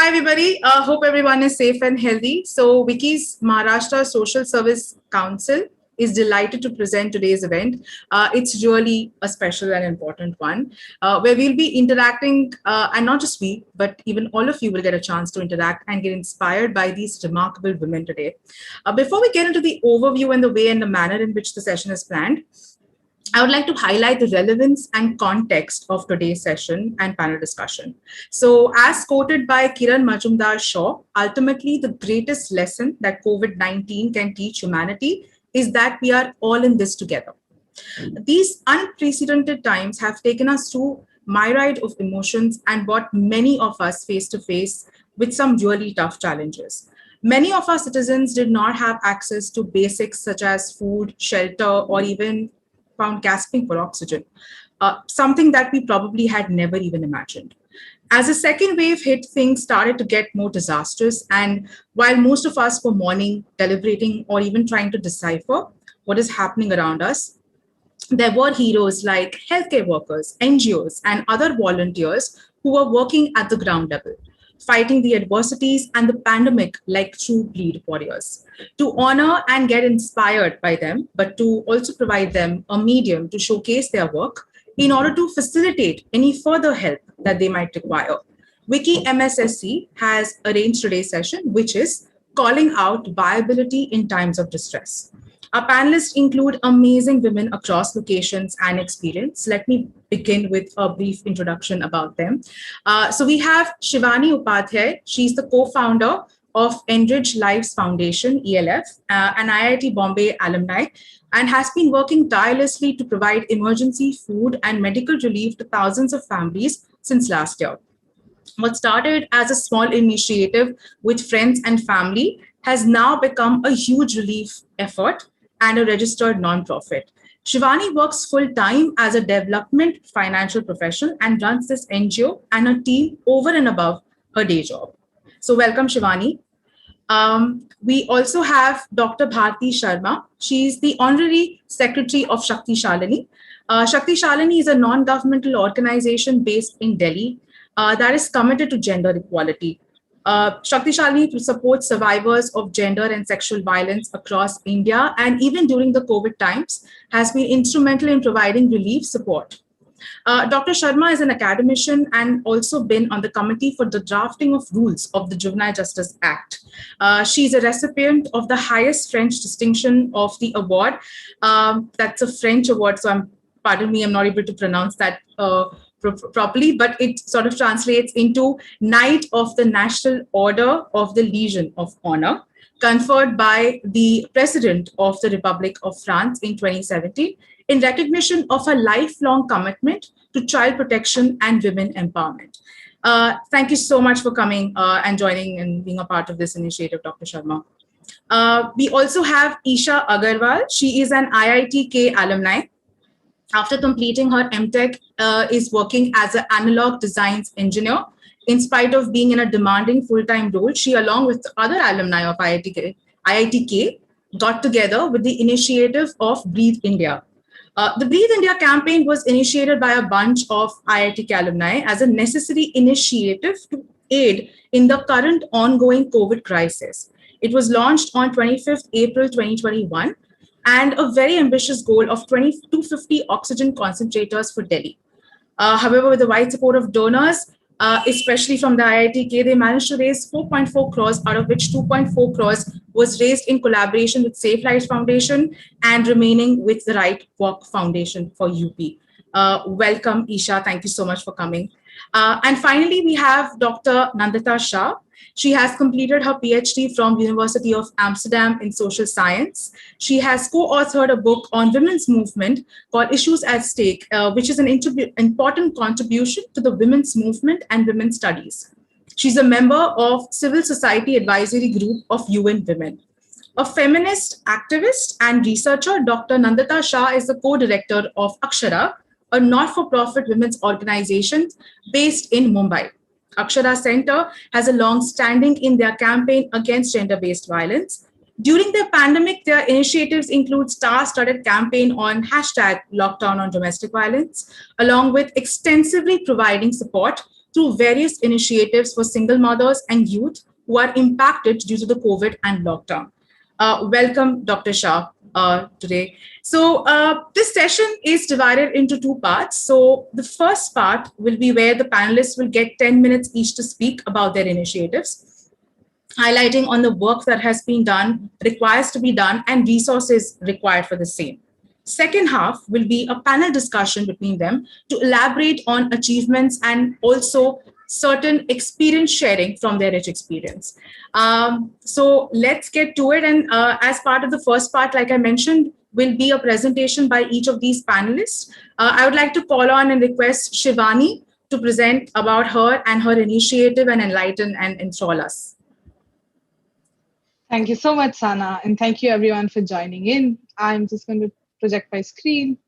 Hi, everybody. Hope everyone is safe and healthy. So, Wiki's Maharashtra Social Service Council is delighted to present today's event. It's really a special and important one where we'll be interacting, and not just we, but even all of you will get a chance to interact and get inspired by these remarkable women today. Before we get into the overview and the way and the manner in which the session is planned, I would like to highlight the relevance and context of today's session and panel discussion. So, as quoted by Kiran Majumdar Shaw, ultimately the greatest lesson that COVID-19 can teach humanity is that we are all in this together. These unprecedented times have taken us through myriad of emotions and brought many of us face to face with some really tough challenges. Many of our citizens did not have access to basics such as food, shelter, or even found gasping for oxygen, something that we probably had never even imagined. As the second wave hit, things started to get more disastrous. And while most of us were mourning, deliberating, or even trying to decipher what is happening around us, there were heroes like healthcare workers, NGOs, and other volunteers who were working at the ground level, fighting the adversities and the pandemic like true bleed warriors. To honor and get inspired by them, but to also provide them a medium to showcase their work in order to facilitate any further help that they might require. Wiki MSSC has arranged today's session, which is calling out viability in times of distress. Our panelists include amazing women across locations and experience. Let me begin with a brief introduction about them. So we have Shivani Upadhyay. She's the co-founder of Enrich Lives Foundation, ELF, an IIT Bombay alumni, and has been working tirelessly to provide emergency food and medical relief to thousands of families since last year. What started as a small initiative with friends and family has now become a huge relief effort and a registered nonprofit. Shivani works full-time as a development financial professional and runs this NGO and a team over and above her day job. So welcome, Shivani. We also have Dr. Bharti Sharma. She's the Honorary Secretary of Shakti Shalini. Shakti Shalini is a non-governmental organization based in Delhi that is committed to gender equality. Shakti Shalini supports survivors of gender and sexual violence across India, and even during the COVID times has been instrumental in providing relief support. Dr. Sharma is an academician and also been on the committee for the drafting of rules of the Juvenile Justice Act. She's a recipient of the highest French distinction of the award. That's a French award, so pardon me, I'm not able to pronounce that properly, but it sort of translates into Knight of the National Order of the Legion of Honor, conferred by the President of the Republic of France in 2017 in recognition of a lifelong commitment to child protection and women empowerment. Thank you so much for coming and joining and being a part of this initiative, Dr. Sharma. We also have Isha Agarwal. She is an IIT-K alumni. After completing her MTech, is working as an analog designs engineer. In spite of being in a demanding full-time role, she, along with other alumni of IIT-K, got together with the initiative of Breathe India. The Breathe India campaign was initiated by a bunch of IIT-K alumni as a necessary initiative to aid in the current ongoing COVID crisis. It was launched on 25th April 2021, and a very ambitious goal of 250 oxygen concentrators for Delhi. However, with the wide support of donors, especially from the IIT-K, they managed to raise 4.4 crores, out of which 2.4 crores was raised in collaboration with Safe Lives Foundation and remaining with the Right Walk Foundation for UP. Welcome, Isha. Thank you so much for coming. And finally, we have Dr. Nandita Shah. She has completed her PhD from University of Amsterdam in social science. She has co-authored a book on women's movement called Issues at Stake, which is an important contribution to the women's movement and women's studies. She's a member of Civil Society Advisory Group of UN Women. A feminist activist and researcher, Dr. Nandita Shah is the co-director of Akshara, a not-for-profit women's organization based in Mumbai. Akshara Center has a long standing in their campaign against gender-based violence. During the pandemic, their initiatives include star-studded campaign on #lockdown on domestic violence, along with extensively providing support through various initiatives for single mothers and youth who are impacted due to the COVID and lockdown. Welcome, Dr. Shah, today. So this session is divided into two parts. So the first part will be where the panelists will get 10 minutes each to speak about their initiatives, highlighting on the work that has been done, requires to be done, and resources required for the same. Second half will be a panel discussion between them to elaborate on achievements and also certain experience sharing from their rich experience. So let's get to it. And as part of the first part, like I mentioned, will be a presentation by each of these panelists. I would like to call on and request Shivani to present about her and her initiative and enlighten and enthrall us. Thank you so much, Sana, and thank you everyone for joining in. I'm just going to project my screen.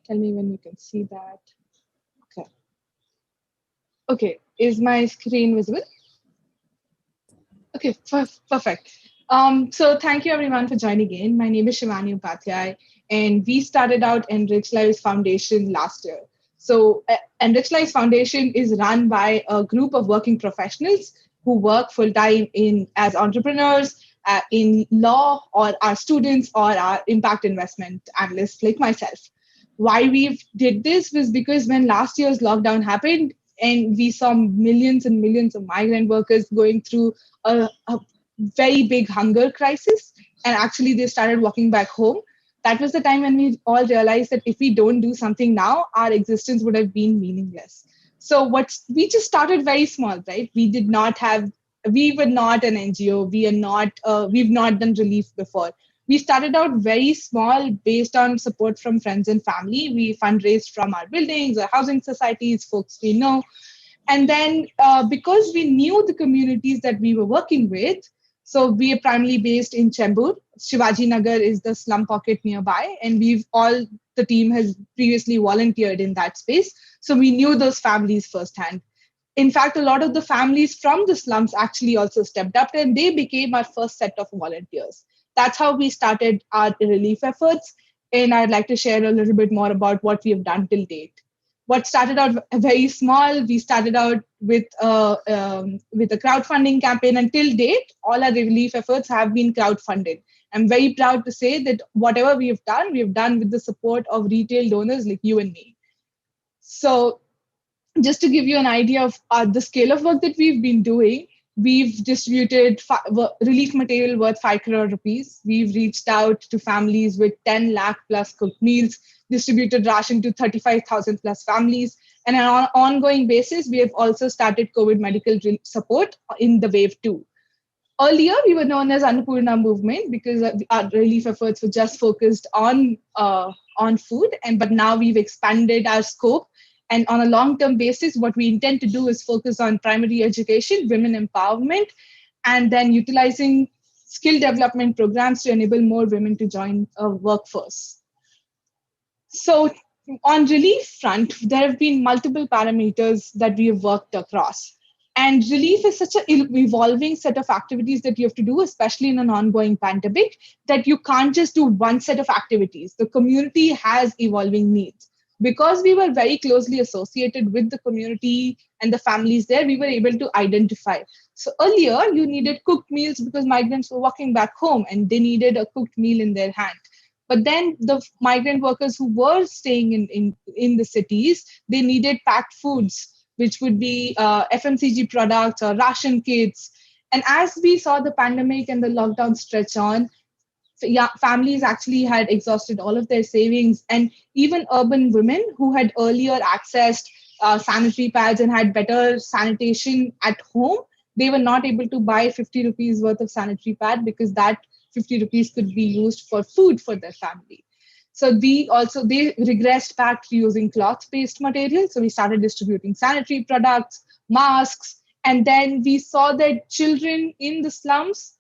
Tell me when you can see that. Okay. Okay, is my screen visible? Okay, perfect. So thank you everyone for joining in. My name is Shivani Upadhyay, and we started out Enrich Lives Foundation last year. So Enrich Lives Foundation is run by a group of working professionals who work full-time as entrepreneurs, in law, or our students, or our impact investment analysts like myself. Why we did this was because when last year's lockdown happened and we saw millions and millions of migrant workers going through a very big hunger crisis, and actually they started walking back home. That was the time when we all realized that if we don't do something now, our existence would have been meaningless. So we just started very small, right? We were not an NGO. We've not done relief before. We started out very small based on support from friends and family. We fundraised from our buildings, our housing societies, folks we know. And then because we knew the communities that we were working with, so we are primarily based in Chembur. Shivaji Nagar is the slum pocket nearby, and the team has previously volunteered in that space. So we knew those families firsthand. In fact, a lot of the families from the slums actually also stepped up, and they became our first set of volunteers. That's how we started our relief efforts. And I'd like to share a little bit more about what we have done till date. What started out very small, we started out with a crowdfunding campaign. Until date, all our relief efforts have been crowdfunded. I'm very proud to say that whatever we have done with the support of retail donors like you and me. So just to give you an idea of the scale of work that we've been doing, we've distributed relief material worth 5 crore rupees. We've reached out to families with 10 lakh plus cooked meals, distributed ration to 35,000 plus families. And on an ongoing basis, we have also started COVID medical support in the wave 2. Earlier, we were known as Annapurna Movement because our relief efforts were just focused on food. But now we've expanded our scope. And on a long-term basis, what we intend to do is focus on primary education, women empowerment, and then utilizing skill development programs to enable more women to join a workforce. So on relief front, there have been multiple parameters that we have worked across. And relief is such an evolving set of activities that you have to do, especially in an ongoing pandemic, that you can't just do one set of activities. The community has evolving needs. Because we were very closely associated with the community and the families there, we were able to identify. So earlier, you needed cooked meals because migrants were walking back home and they needed a cooked meal in their hand. But then the migrant workers who were staying in the cities, they needed packed foods, which would be FMCG products or ration kits. And as we saw the pandemic and the lockdown stretch on, families actually had exhausted all of their savings, and even urban women who had earlier accessed sanitary pads and had better sanitation at home, they were not able to buy 50 rupees worth of sanitary pad because that 50 rupees could be used for food for their family. So they regressed back to using cloth-based material. So we started distributing sanitary products, masks, and then we saw that children in the slums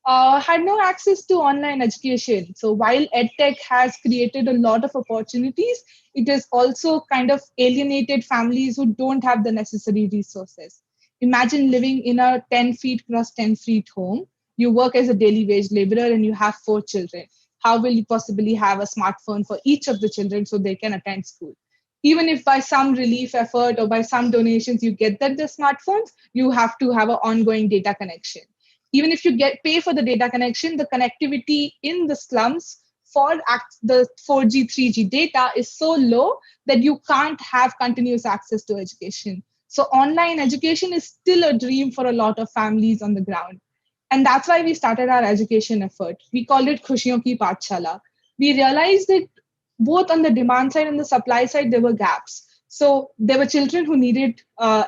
had no access to online education. So while EdTech has created a lot of opportunities, it has also kind of alienated families who don't have the necessary resources. Imagine living in a 10 feet cross 10 feet home. You work as a daily wage laborer and you have 4 children. How will you possibly have a smartphone for each of the children so they can attend school? even if by some relief effort or by some donations you get the smartphones, you have to have an ongoing data connection. Even if you pay for the data connection, the connectivity in the slums for the 4G, 3G data is so low that you can't have continuous access to education. So online education is still a dream for a lot of families on the ground. And that's why we started our education effort. We called it Khushiyon Ki Pathshala. We realized that both on the demand side and the supply side, there were gaps. So there were children who needed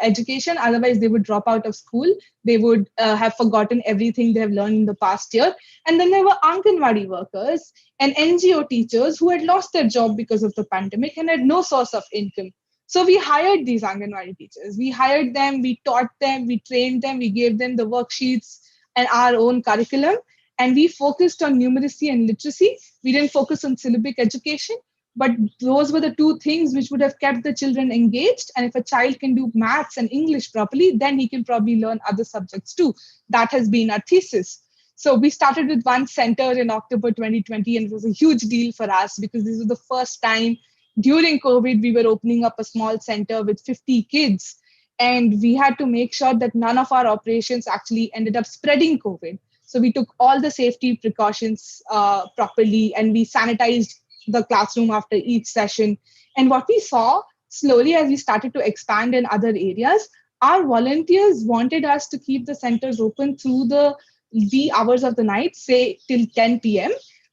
education, otherwise they would drop out of school. They would have forgotten everything they have learned in the past year. And then there were Anganwadi workers and NGO teachers who had lost their job because of the pandemic and had no source of income. So we hired these Anganwadi teachers. We hired them, we taught them, we trained them, we gave them the worksheets and our own curriculum. And we focused on numeracy and literacy. We didn't focus on syllabic education, but those were the two things which would have kept the children engaged. And if a child can do maths and English properly, then he can probably learn other subjects too. That has been our thesis. So we started with one center in October 2020, and it was a huge deal for us because this was the first time during COVID we were opening up a small center with 50 kids. And we had to make sure that none of our operations actually ended up spreading COVID. So we took all the safety precautions properly, and we sanitized the classroom after each session. And what we saw slowly as we started to expand in other areas, our volunteers wanted us to keep the centers open through the hours of the night, say till 10 p.m.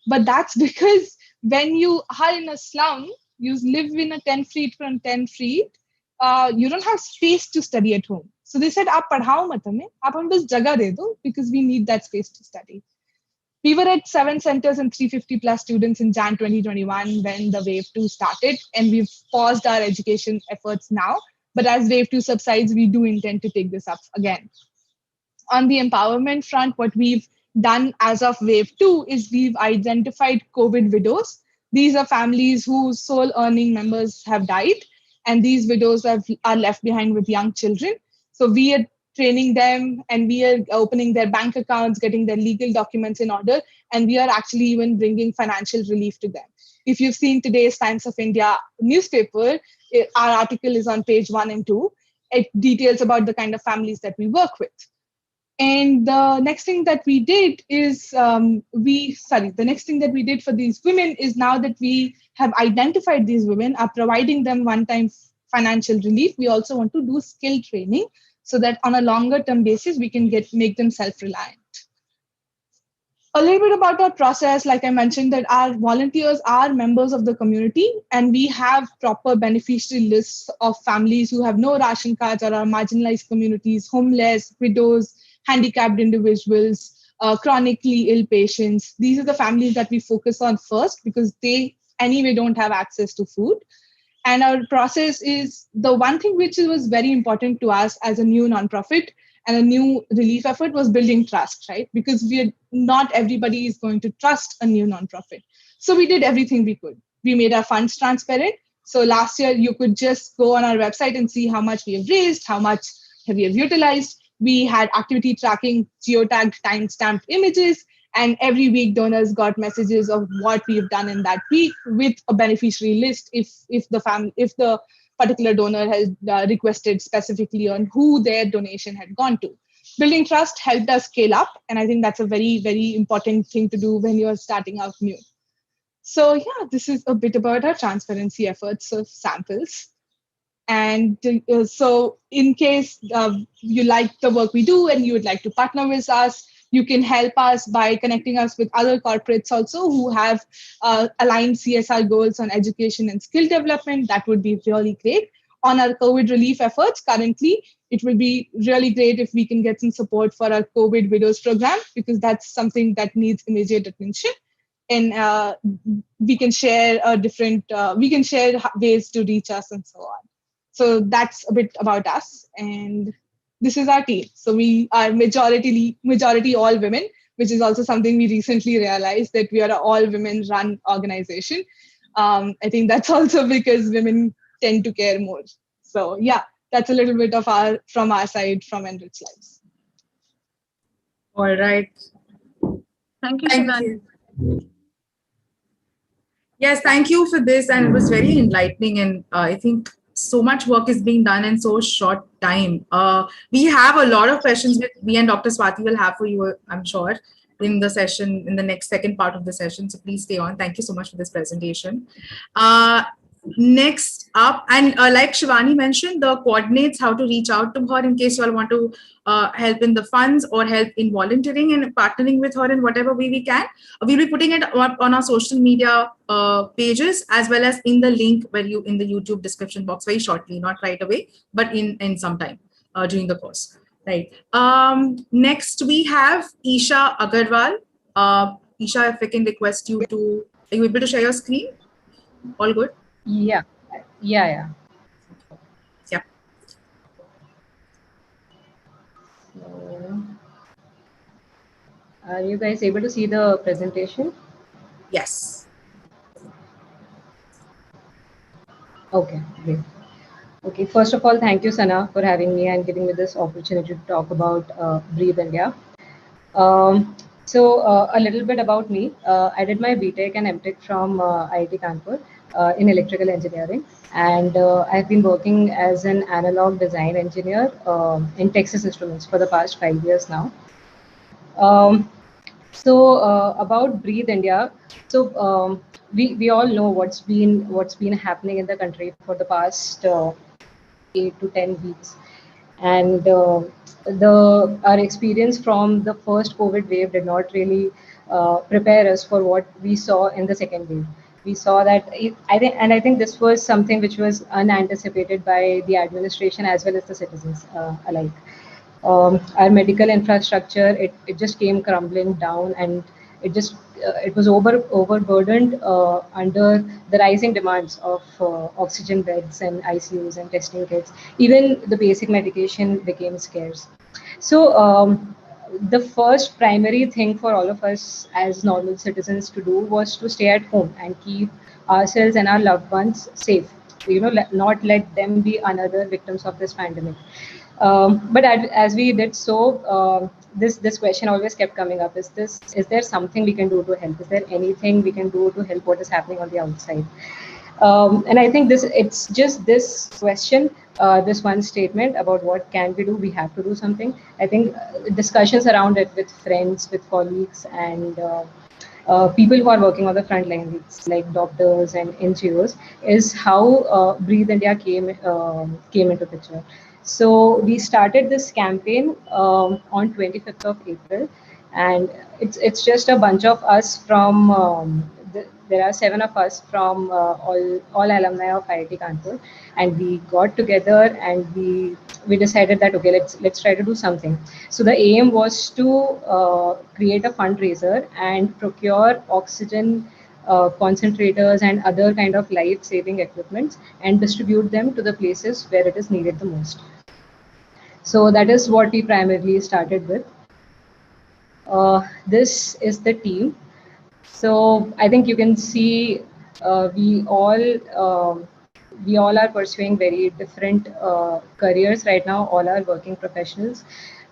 But that's because when you are in a slum, you live in a 10 feet from 10 feet, you don't have space to study at home. So they said, "Aap padhao mat hame, aap hum bas jagah de do," because we need that space to study. We were at 7 centers and 350 plus students in Jan 2021 when the Wave 2 started, and we've paused our education efforts now. But as Wave 2 subsides, we do intend to take this up again. On the empowerment front, what we've done as of Wave 2 is we've identified COVID widows. These are families whose sole earning members have died, and these widows are left behind with young children. So we are training them, and we are opening their bank accounts, getting their legal documents in order, and we are actually even bringing financial relief to them. If you've seen today's Times of India newspaper, our article is on page 1 and 2. It details about the kind of families that we work with. And the next thing that we did is the next thing that we did for these women is, now that we have identified these women, are providing them one-time financial relief. We also want to do skill training so that on a longer term basis, we can make them self-reliant. A little bit about our process, like I mentioned, that our volunteers are members of the community, and we have proper beneficiary lists of families who have no ration cards or are marginalized communities, homeless, widows, handicapped individuals, chronically ill patients. These are the families that we focus on first because they anyway don't have access to food. And our process is the one thing which was very important to us as a new nonprofit and a new relief effort was building trust, right? Because not everybody is going to trust a new nonprofit. So we did everything we could. We made our funds transparent. So last year, you could just go on our website and see how much we have raised, how much we have utilized. We had activity tracking, geotagged, time-stamped images, and every week donors got messages of what we've done in that week with a beneficiary list if the particular donor has requested specifically on who their donation had gone to. Building trust helped us scale up, and I think that's a very, very important thing to do when you're starting out new. So yeah, this is a bit about our transparency efforts of samples. And so in case you like the work we do and you would like to partner with us, you can help us by connecting us with other corporates also who have aligned CSR goals on education and skill development. That would be really great. On our COVID relief efforts currently, it will be really great if we can get some support for our COVID Widows program, because that's something that needs immediate attention. And we can share ways to reach us and so on. So that's a bit about us. And this is our team. So we are majority all women, which is also something we recently realized, that we are an all women run organization. I think that's also because women tend to care more. So yeah, that's a little bit of from our side from Enrich Lives. All right. Thank you, Shivani. Yes, thank you for this. And it was very enlightening. And I think so much work is being done in so short time. We have a lot of questions with me and Dr. Swati will have for you, I'm sure, in the session, in the next second part of the session. So please stay on. Thank you so much for this presentation. Next up, and like Shivani mentioned, the coordinates, how to reach out to her in case you all want to help in the funds or help in volunteering and partnering with her in whatever way we can. We'll be putting it on our social media pages as well as in the link where you in the YouTube description box very shortly, not right away, but in some time during the course. Right. Next we have Isha Agarwal. Isha, if I can request you to, are you able to share your screen? All good? Yeah. Yeah. So, are you guys able to see the presentation? Yes. Okay, great. Okay, first of all, thank you, Sana, for having me and giving me this opportunity to talk about Breathe India. A little bit about me. I did my BTech and MTech from IIT Kanpur in electrical engineering, and I've been working as an analog design engineer in Texas Instruments for the past 5 years now. About Breathe India, we all know what's been happening in the country for the past 8 to 10 weeks, and the our experience from the first COVID wave did not really prepare us for what we saw in the second wave. We saw that I think this was something which was unanticipated by the administration as well as the citizens alike. Our medical infrastructure, it just came crumbling down, and it was overburdened under the rising demands of oxygen beds and ICUs and testing kits. Even the basic medication became scarce. So the first primary thing for all of us as normal citizens to do was to stay at home and keep ourselves and our loved ones safe. Not let them be another victims of this pandemic. As we did so, this question always kept coming up: is there something we can do to help? Is there anything we can do to help what is happening on the outside? And I think it's just this question, this one statement about what can we do. We have to do something. I think discussions around it with friends, with colleagues, and people who are working on the front lines, like doctors and NGOs, is how Breathe India came into picture. So we started this campaign on 25th of April, and it's just a bunch of us from. There are 7 of us from all alumni of IIT Kanpur, and we got together and we decided that okay, let's try to do something. So the aim was to create a fundraiser and procure oxygen concentrators and other kind of life-saving equipment and distribute them to the places where it is needed the most. So that is what we primarily started with. This is the team. So I think you can see we all are pursuing very different careers right now. All are working professionals.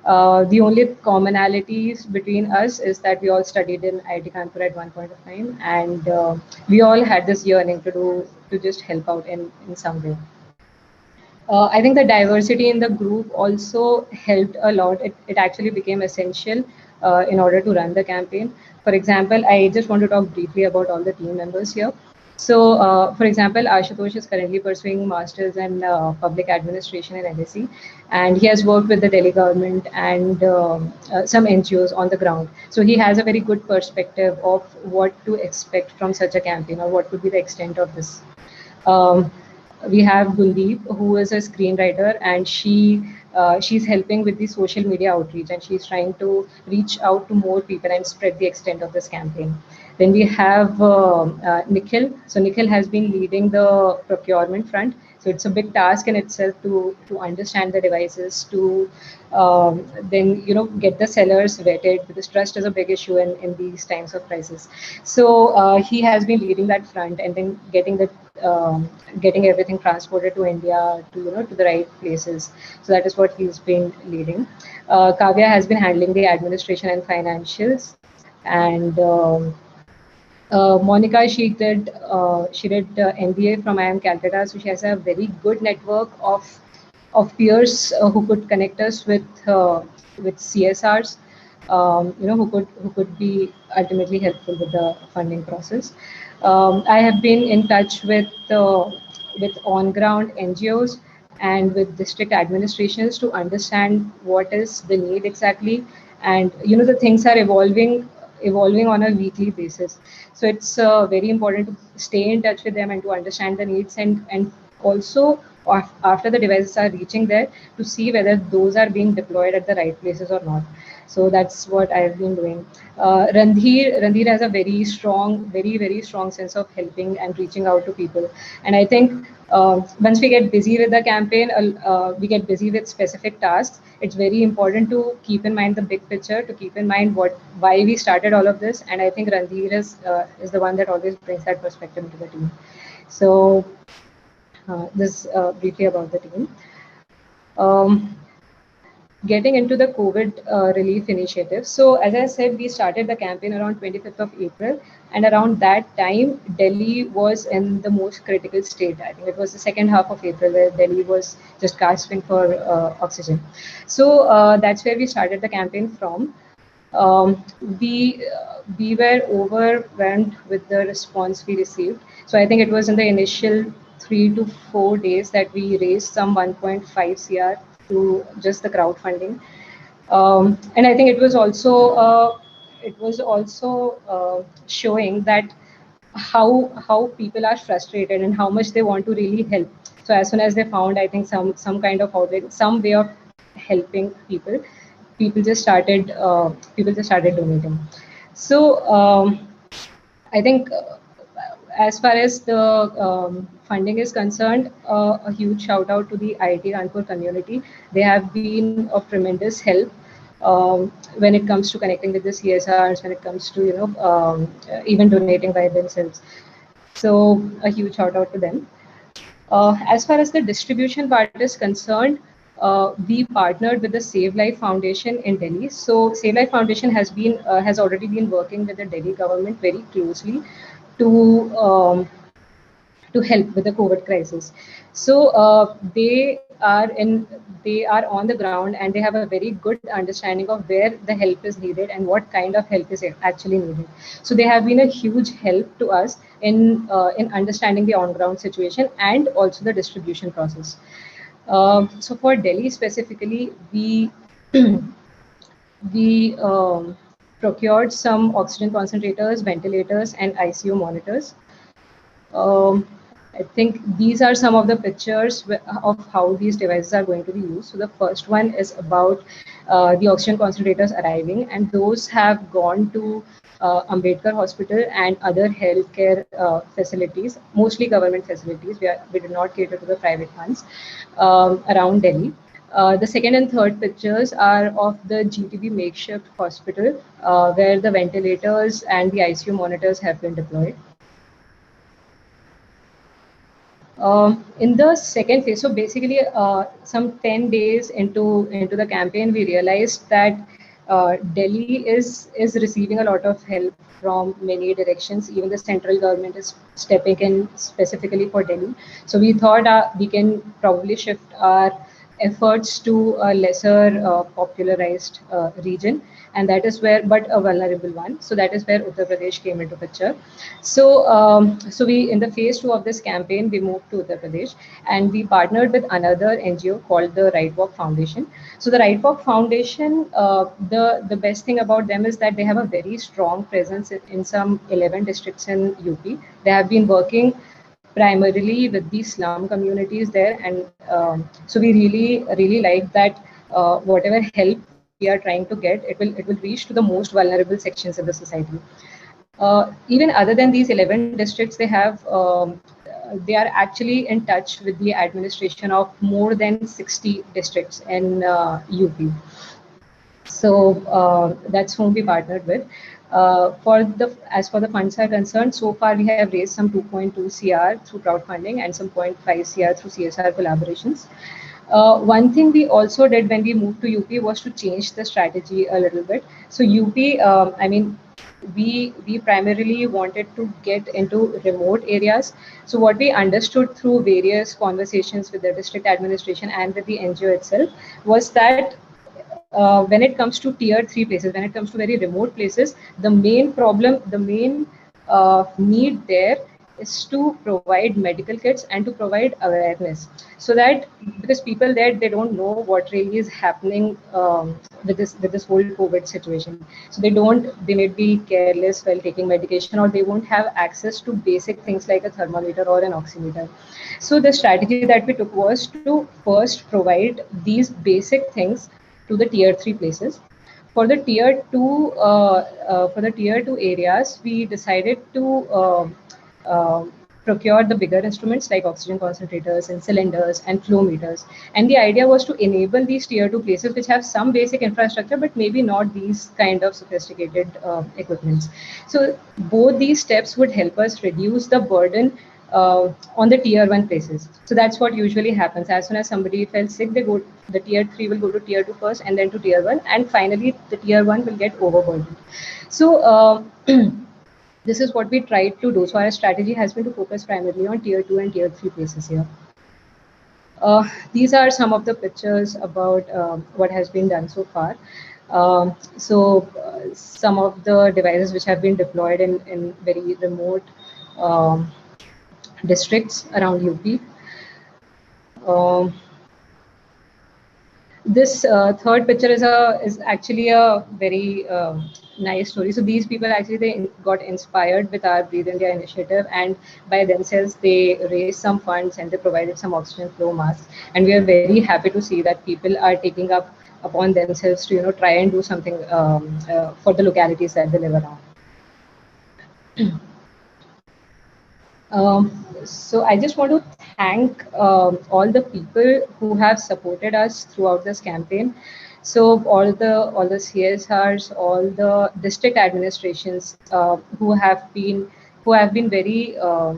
The only commonalities between us is that we all studied in IIT Kanpur at one point of time, and we all had this yearning to just help out in some way. I think the diversity in the group also helped a lot. It actually became essential in order to run the campaign. For example, I just want to talk briefly about all the team members here. So, for example, Ashutosh is currently pursuing Masters in Public Administration in LSE, and he has worked with the Delhi government and some NGOs on the ground. So he has a very good perspective of what to expect from such a campaign, or what could be the extent of this. We have Gundeep, who is a screenwriter, and she's helping with the social media outreach, and she's trying to reach out to more people and spread the extent of this campaign. Then we have Nikhil. So Nikhil has been leading the procurement front. So it's a big task in itself to understand the devices, to then get the sellers vetted, because trust is a big issue in these times of crisis. So he has been leading that front, and then getting everything transported to India to the right places. So that is what he's been leading. Kavya has been handling the administration and financials, and Monica, she did MBA from IIM Calcutta, so she has a very good network of peers who could connect us with CSRs, who could be ultimately helpful with the funding process. I have been in touch with on ground NGOs and with district administrations to understand what is the need exactly, and the things are evolving on a weekly basis. So it's very important to stay in touch with them and to understand the needs, and also after the devices are reaching there, to see whether those are being deployed at the right places or not. So that's what I've been doing. Randhir has a very strong sense of helping and reaching out to people. And I think once we get busy with the campaign, we get busy with specific tasks. It's very important to keep in mind the big picture, to keep in mind why we started all of this. And I think Randhir is the one that always brings that perspective into the team. So this briefly about the team. Um, Getting into the COVID relief initiative. So as I said, we started the campaign around 25th of April, and around that time, Delhi was in the most critical state. I think it was the second half of April where Delhi was just gasping for oxygen. So that's where we started the campaign from. Um, we were overwhelmed with the response we received. So I think it was in the initial 3 to 4 days that we raised some 1.5 cr through just the crowdfunding. And I think it was also showing that how people are frustrated and how much they want to really help. So as soon as they found, I think, some kind of outlet, some way of helping people, people just started donating. So I think as far as the funding is concerned, a huge shout out to the IIT Kanpur community. They have been of tremendous help when it comes to connecting with the CSRs, when it comes to even donating by themselves. So a huge shout out to them. As far as the distribution part is concerned, we partnered with the Save Life Foundation in Delhi. So Save Life Foundation has already been working with the Delhi government very closely to help with the COVID crisis. So they are on the ground, and they have a very good understanding of where the help is needed and what kind of help is actually needed. So they have been a huge help to us in understanding the on ground situation and also the distribution process. So for Delhi specifically, we procured some oxygen concentrators, ventilators, and ICU monitors. Um, I think these are some of the pictures of how these devices are going to be used. So the first one is about the oxygen concentrators arriving, and those have gone to Ambedkar Hospital and other healthcare facilities, mostly government facilities. We do not cater to the private ones around Delhi. The second and third pictures are of the GTB makeshift hospital, where the ventilators and the ICU monitors have been deployed. In the second phase, so basically some 10 days into the campaign, we realized that Delhi is receiving a lot of help from many directions. Even the central government is stepping in specifically for Delhi. So we thought we can probably shift our efforts to a lesser popularized region, and that is where, but a vulnerable one. So that is where Uttar Pradesh came into picture. So so we, in the phase 2 of this campaign, we moved to Uttar Pradesh, and we partnered with another NGO called the Right Walk Foundation. So the Right Walk Foundation, the best thing about them is that they have a very strong presence in some 11 districts in UP. They have been working primarily with the slum communities there, and so we really like that whatever help we are trying to get, it will reach to the most vulnerable sections of the society. Even other than these 11 districts, they are actually in touch with the administration of more than 60 districts in UP. So that's whom we partnered with. As for the funds are concerned, so far we have raised some 2.2 CR through crowdfunding and some 0.5 CR through CSR collaborations. One thing we also did when we moved to UP was to change the strategy a little bit. So UP, I mean, we primarily wanted to get into remote areas. So what we understood through various conversations with the district administration and with the NGO itself was that when it comes to tier 3 places, when it comes to very remote places, the main problem, the main need there is to provide medical kits and to provide awareness, so that because people there, they don't know what really is happening with this whole COVID situation. So they may be careless while taking medication, or they won't have access to basic things like a thermometer or an oximeter. So the strategy that we took was to first provide these basic things to the tier 3 places. For the tier 2 areas, we decided to uh, procure the bigger instruments like oxygen concentrators and cylinders and flow meters. And the idea was to enable these tier 2 places which have some basic infrastructure, but maybe not these kind of sophisticated equipments. So both these steps would help us reduce the burden on the tier 1 places. So that's what usually happens. As soon as somebody fell sick, the tier 3 will go to tier 2 first, and then to tier 1, and finally the tier 1 will get overburdened. So this is what we tried to do. So our strategy has been to focus primarily on tier 2 and tier 3 places here. These are some of the pictures about what has been done so far. Some of the devices which have been deployed in very remote districts around UP. This third picture is actually a very nice story. So these people actually, they got inspired with our Breathe India initiative, and by themselves they raised some funds and they provided some oxygen flow masks. And we are very happy to see that people are taking up upon themselves to try and do something for the localities that they live around. So I just want to thank all the people who have supported us throughout this campaign. So all the CSRs, all the district administrations who have been very uh,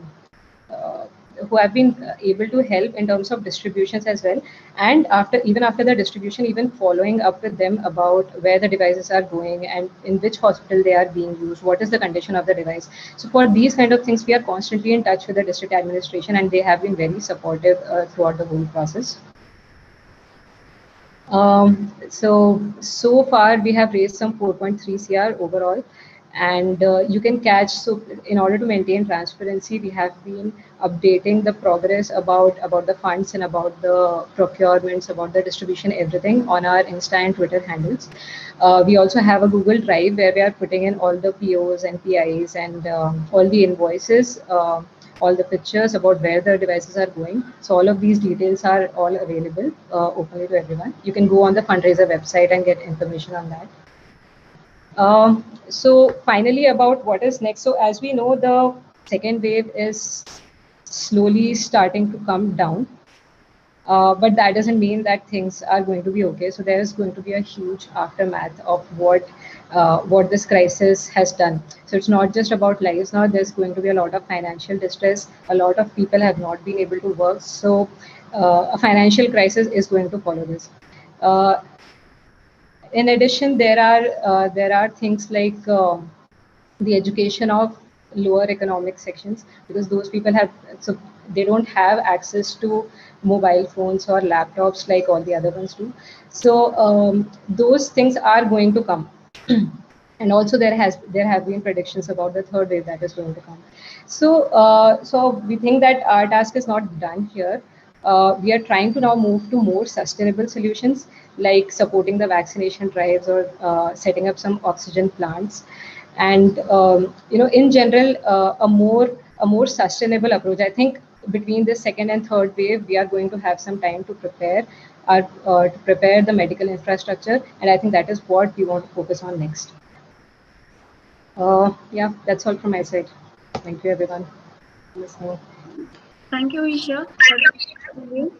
who have been able to help in terms of distributions as well, and after the distribution, even following up with them about where the devices are going and in which hospital they are being used, what is the condition of the device. So for these kind of things, we are constantly in touch with the district administration, and they have been very supportive throughout the whole process. So far we have raised some 4.3 CR overall, and you can catch. So in order to maintain transparency, we have been updating the progress about the funds and about the procurements, about the distribution, everything on our Insta and Twitter handles. We also have a Google Drive where we are putting in all the POs and PIs and all the invoices. All the pictures about where the devices are going. So all of these details are all available openly to everyone. You can go on the fundraiser website and get information on that. So finally, about what is next. So as we know, the second wave is slowly starting to come down. But that doesn't mean that things are going to be okay. So there is going to be a huge aftermath of what this crisis has done. So it's not just about lives now. There's going to be a lot of financial distress. A lot of people have not been able to work. So a financial crisis is going to follow this. In addition, there are things like the education of lower economic sections, because those people they don't have access to mobile phones or laptops like all the other ones do. So those things are going to come. And also there have been predictions about the third wave that is going to come. So we think that our task is not done here. We are trying to now move to more sustainable solutions, like supporting the vaccination drives or setting up some oxygen plants, and in general, a more sustainable approach. I think between the second and third wave, we are going to have some time to prepare the medical infrastructure, and I think that is what we want to focus on next. Yeah, that's all from my side. Thank you, everyone, for listening. Thank you, Isha, for the interview.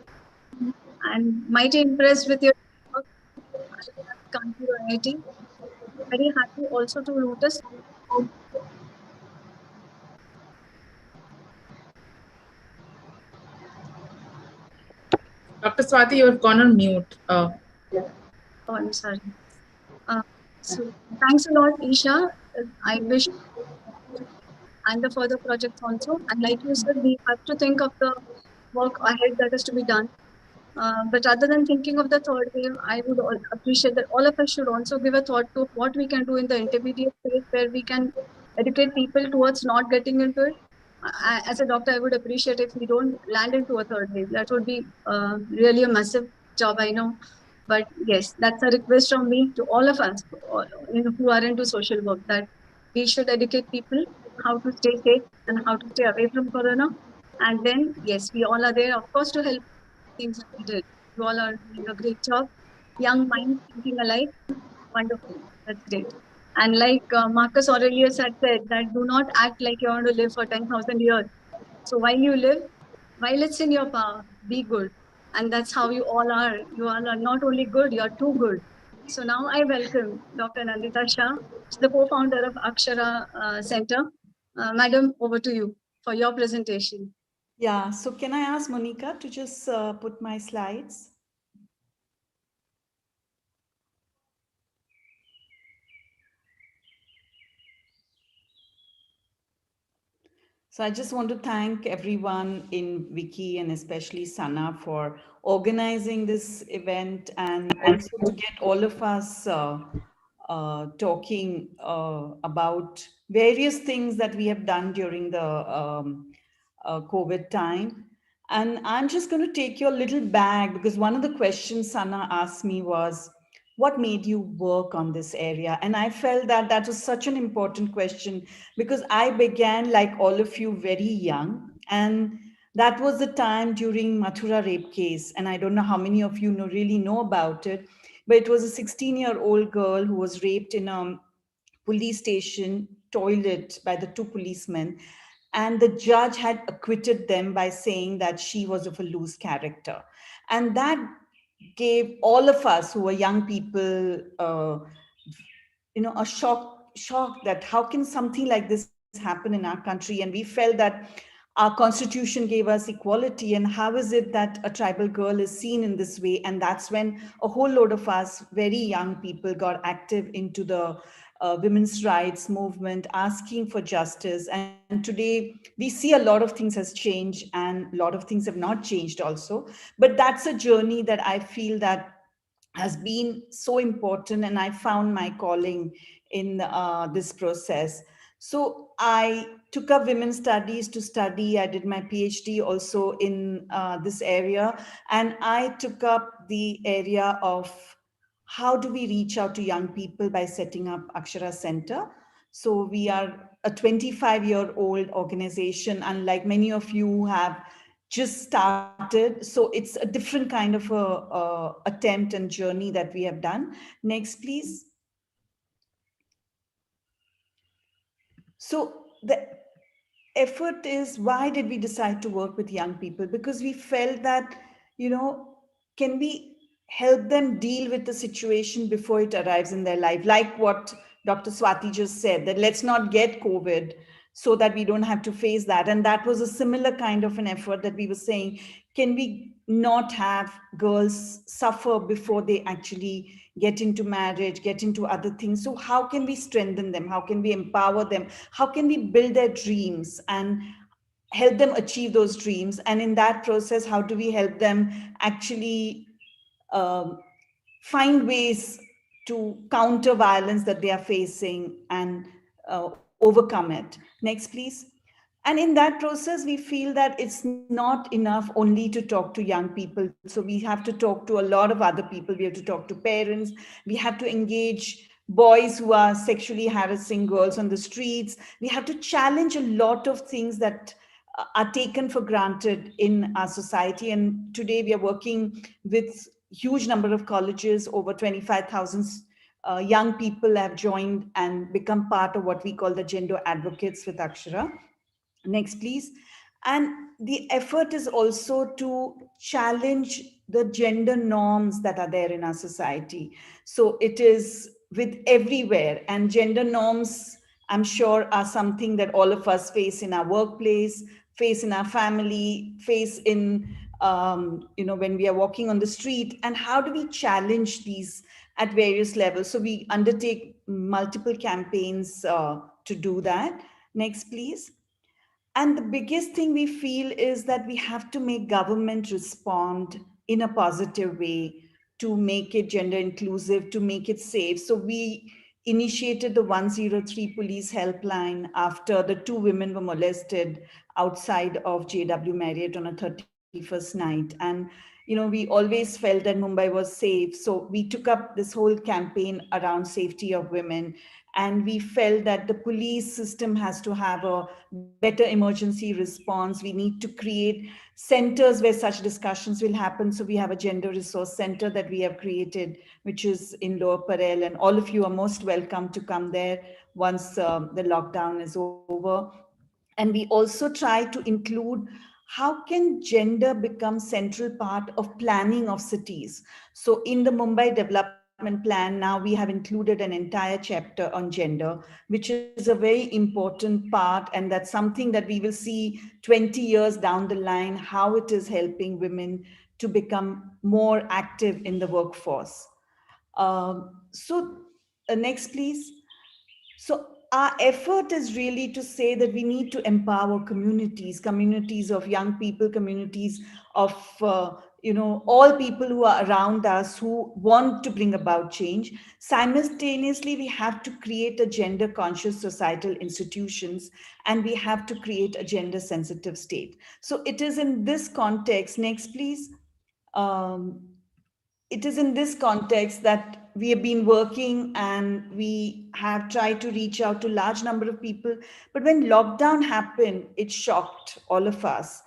I'm mighty impressed with your work at Kanpur IIT. Very happy also to notice. Dr. Swati, you've gone on mute. Oh, I'm sorry. Uh, So thanks a lot, Isha. I wish and the further projects also. And like you said, we have to think of the work ahead that is to be done. But rather than thinking of the third wave, I would appreciate that all of us should also give a thought to what we can do in the intermediate phase where we can educate people towards not getting into it. As a doctor, I would appreciate if we don't land into a third wave. That would be really a massive job, I know. But yes, that's a request from me to all of us who are into social work, that we should educate people how to stay safe and how to stay away from corona. And then, yes, we all are there, of course, to help things that we did. You all are doing a great job. Young minds thinking alike. Wonderful. That's great. And like Marcus Aurelius had said, that do not act like you want to live for 10,000 years. So while you live, while it's in your power, be good. And that's how you all are. You all are not only good, you're too good. So now I welcome Dr. Nandita Shah, the co-founder of Akshara Center. Madam, over to you for your presentation. Yeah, so can I ask Monica to just put my slides? So I just want to thank everyone in Wiki and especially Sana for organizing this event and also to get all of us talking about various things that we have done during the COVID time. And I'm just going to take your little bag because one of the questions Sana asked me was, what made you work on this area? And I felt that that was such an important question because I began, like all of you, very young. And that was the time during Mathura rape case. And I don't know how many of you really know about it, but it was a 16-year-old girl who was raped in a police station toilet by the two policemen. And the judge had acquitted them by saying that she was of a loose character. And that gave all of us who were young people, a shock that how can something like this happen in our country? And we felt that our constitution gave us equality, and how is it that a tribal girl is seen in this way? And that's when a whole load of us very young people got active into the women's rights movement, asking for justice. And today we see a lot of things has changed and a lot of things have not changed also. But that's a journey that I feel that has been so important, and I found my calling in this process. So I took up women's studies to study. I did my PhD also in this area, and I took up the area of how do we reach out to young people by setting up Akshara Center. So we are a 25-year-old organization, unlike many of you who have just started. So it's a different kind of a attempt and journey that we have done. Next, please. So the effort is, why did we decide to work with young people? Because we felt that, can we help them deal with the situation before it arrives in their life? Like what Dr. Swati just said, that let's not get COVID so that we don't have to face that. And that was a similar kind of an effort that we were saying, can we not have girls suffer before they actually get into marriage, get into other things? So how can we strengthen them? How can we empower them? How can we build their dreams and help them achieve those dreams? And in that process, how do we help them actually find ways to counter violence that they are facing and overcome it? Next, please. And in that process, we feel that it's not enough only to talk to young people. So we have to talk to a lot of other people. We have to talk to parents. We have to engage boys who are sexually harassing girls on the streets. We have to challenge a lot of things that are taken for granted in our society. And today we are working with huge number of colleges. Over 25,000 young people have joined and become part of what we call the gender advocates with Akshara. Next, please. And the effort is also to challenge the gender norms that are there in our society. So it is with everywhere. And gender norms, I'm sure, are something that all of us face in our workplace, face in our family, face in, when we are walking on the street. And how do we challenge these at various levels? So we undertake multiple campaigns to do that. Next, please. And the biggest thing we feel is that we have to make government respond in a positive way to make it gender inclusive, to make it safe. So we initiated the 103 police helpline after the 2 women were molested outside of JW Marriott on a 31st night. And we always felt that Mumbai was safe. So we took up this whole campaign around safety of women. And we felt that the police system has to have a better emergency response. We need to create centers where such discussions will happen. So we have a gender resource center that we have created, which is in Lower Parel. And all of you are most welcome to come there once the lockdown is over. And we also try to include how can gender become central part of planning of cities. So in the Mumbai Development Plan, now we have included an entire chapter on gender, which is a very important part. And that's something that we will see 20 years down the line, how it is helping women to become more active in the workforce. Next, please. So our effort is really to say that we need to empower communities of young people, communities of, all people who are around us who want to bring about change. Simultaneously, we have to create a gender conscious societal institutions, and we have to create a gender sensitive state. So it is in this context, next please. It is in this context that we have been working, and we have tried to reach out to a large number of people. But when lockdown happened, it shocked all of us.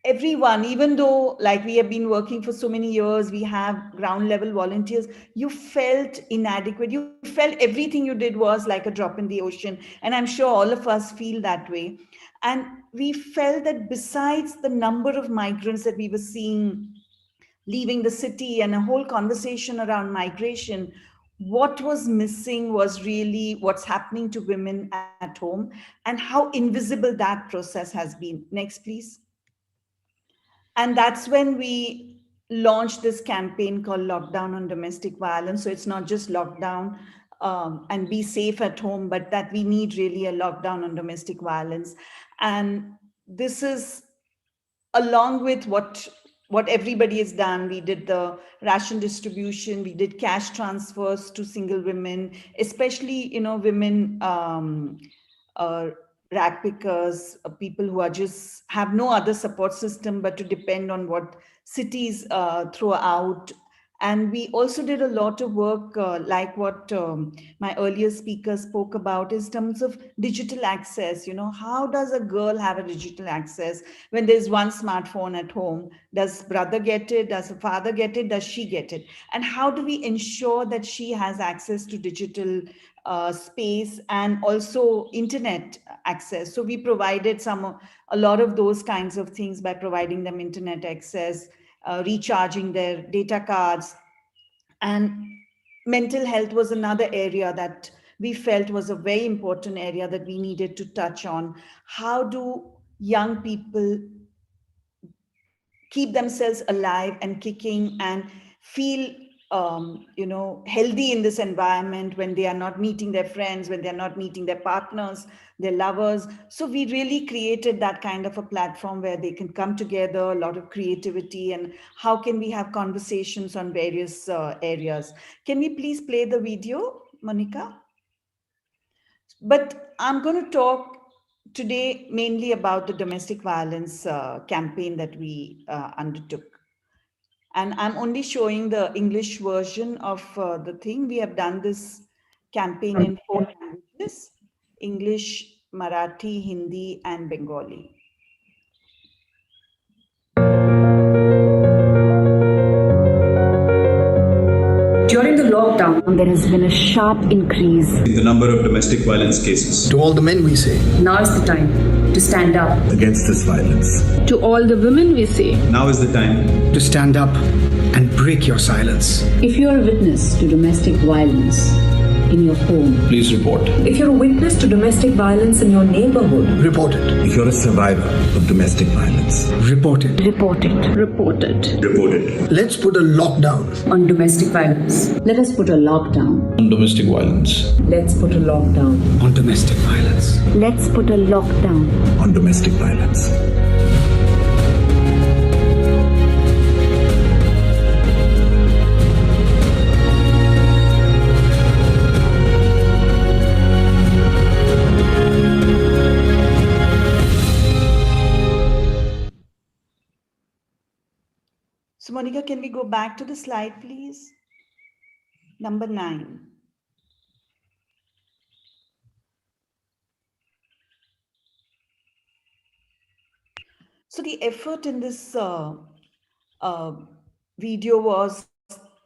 Everyone, even though like we have been working for so many years, we have ground level volunteers, you felt inadequate. You felt everything you did was like a drop in the ocean. And I'm sure all of us feel that way. And we felt that besides the number of migrants that we were seeing leaving the city and a whole conversation around migration, what was missing was really what's happening to women at home and how invisible that process has been. Next, please. And that's when we launched this campaign called Lockdown on Domestic Violence. So it's not just lockdown and be safe at home, but that we need really a lockdown on domestic violence. And this is along with what everybody has done. We did the ration distribution, we did cash transfers to single women, especially, women, rag pickers, people who are just have no other support system but to depend on what cities throw out. And we also did a lot of work like what my earlier speaker spoke about in terms of digital access. How does a girl have a digital access when there's one smartphone at home? Does brother get it? Does the father get it? Does she get it? And how do we ensure that she has access to digital space and also internet access? So we provided a lot of those kinds of things by providing them internet access, recharging their data cards. And mental health was another area that we felt was a very important area that we needed to touch on. How do young people keep themselves alive and kicking and feel healthy in this environment when they are not meeting their friends, when they're not meeting their partners, their lovers? So we really created that kind of a platform where they can come together, a lot of creativity, and how can we have conversations on various areas. Can we please play the video, Monica? But I'm going to talk today mainly about the domestic violence campaign that we undertook. And I'm only showing the English version of the thing. We have done this campaign in 4 languages: English, Marathi, Hindi, and Bengali. During the lockdown, there has been a sharp increase in the number of domestic violence cases. To all the men we say, now is the time to stand up against this violence. To all the women we say, now is the time to stand up and break your silence. If you are a witness to domestic violence, in your home. Please report. If you're a witness to domestic violence in your neighborhood, Report it. If you're a survivor of domestic violence, report it. Report it. report it. Report it. Let's put a lockdown On domestic violence. Let us put a lockdown. on domestic violence. Let's put a lockdown. On domestic violence. Let's put a lockdown. On domestic violence. So Monica, can we go back to the slide, please? Number 9. So the effort in this video was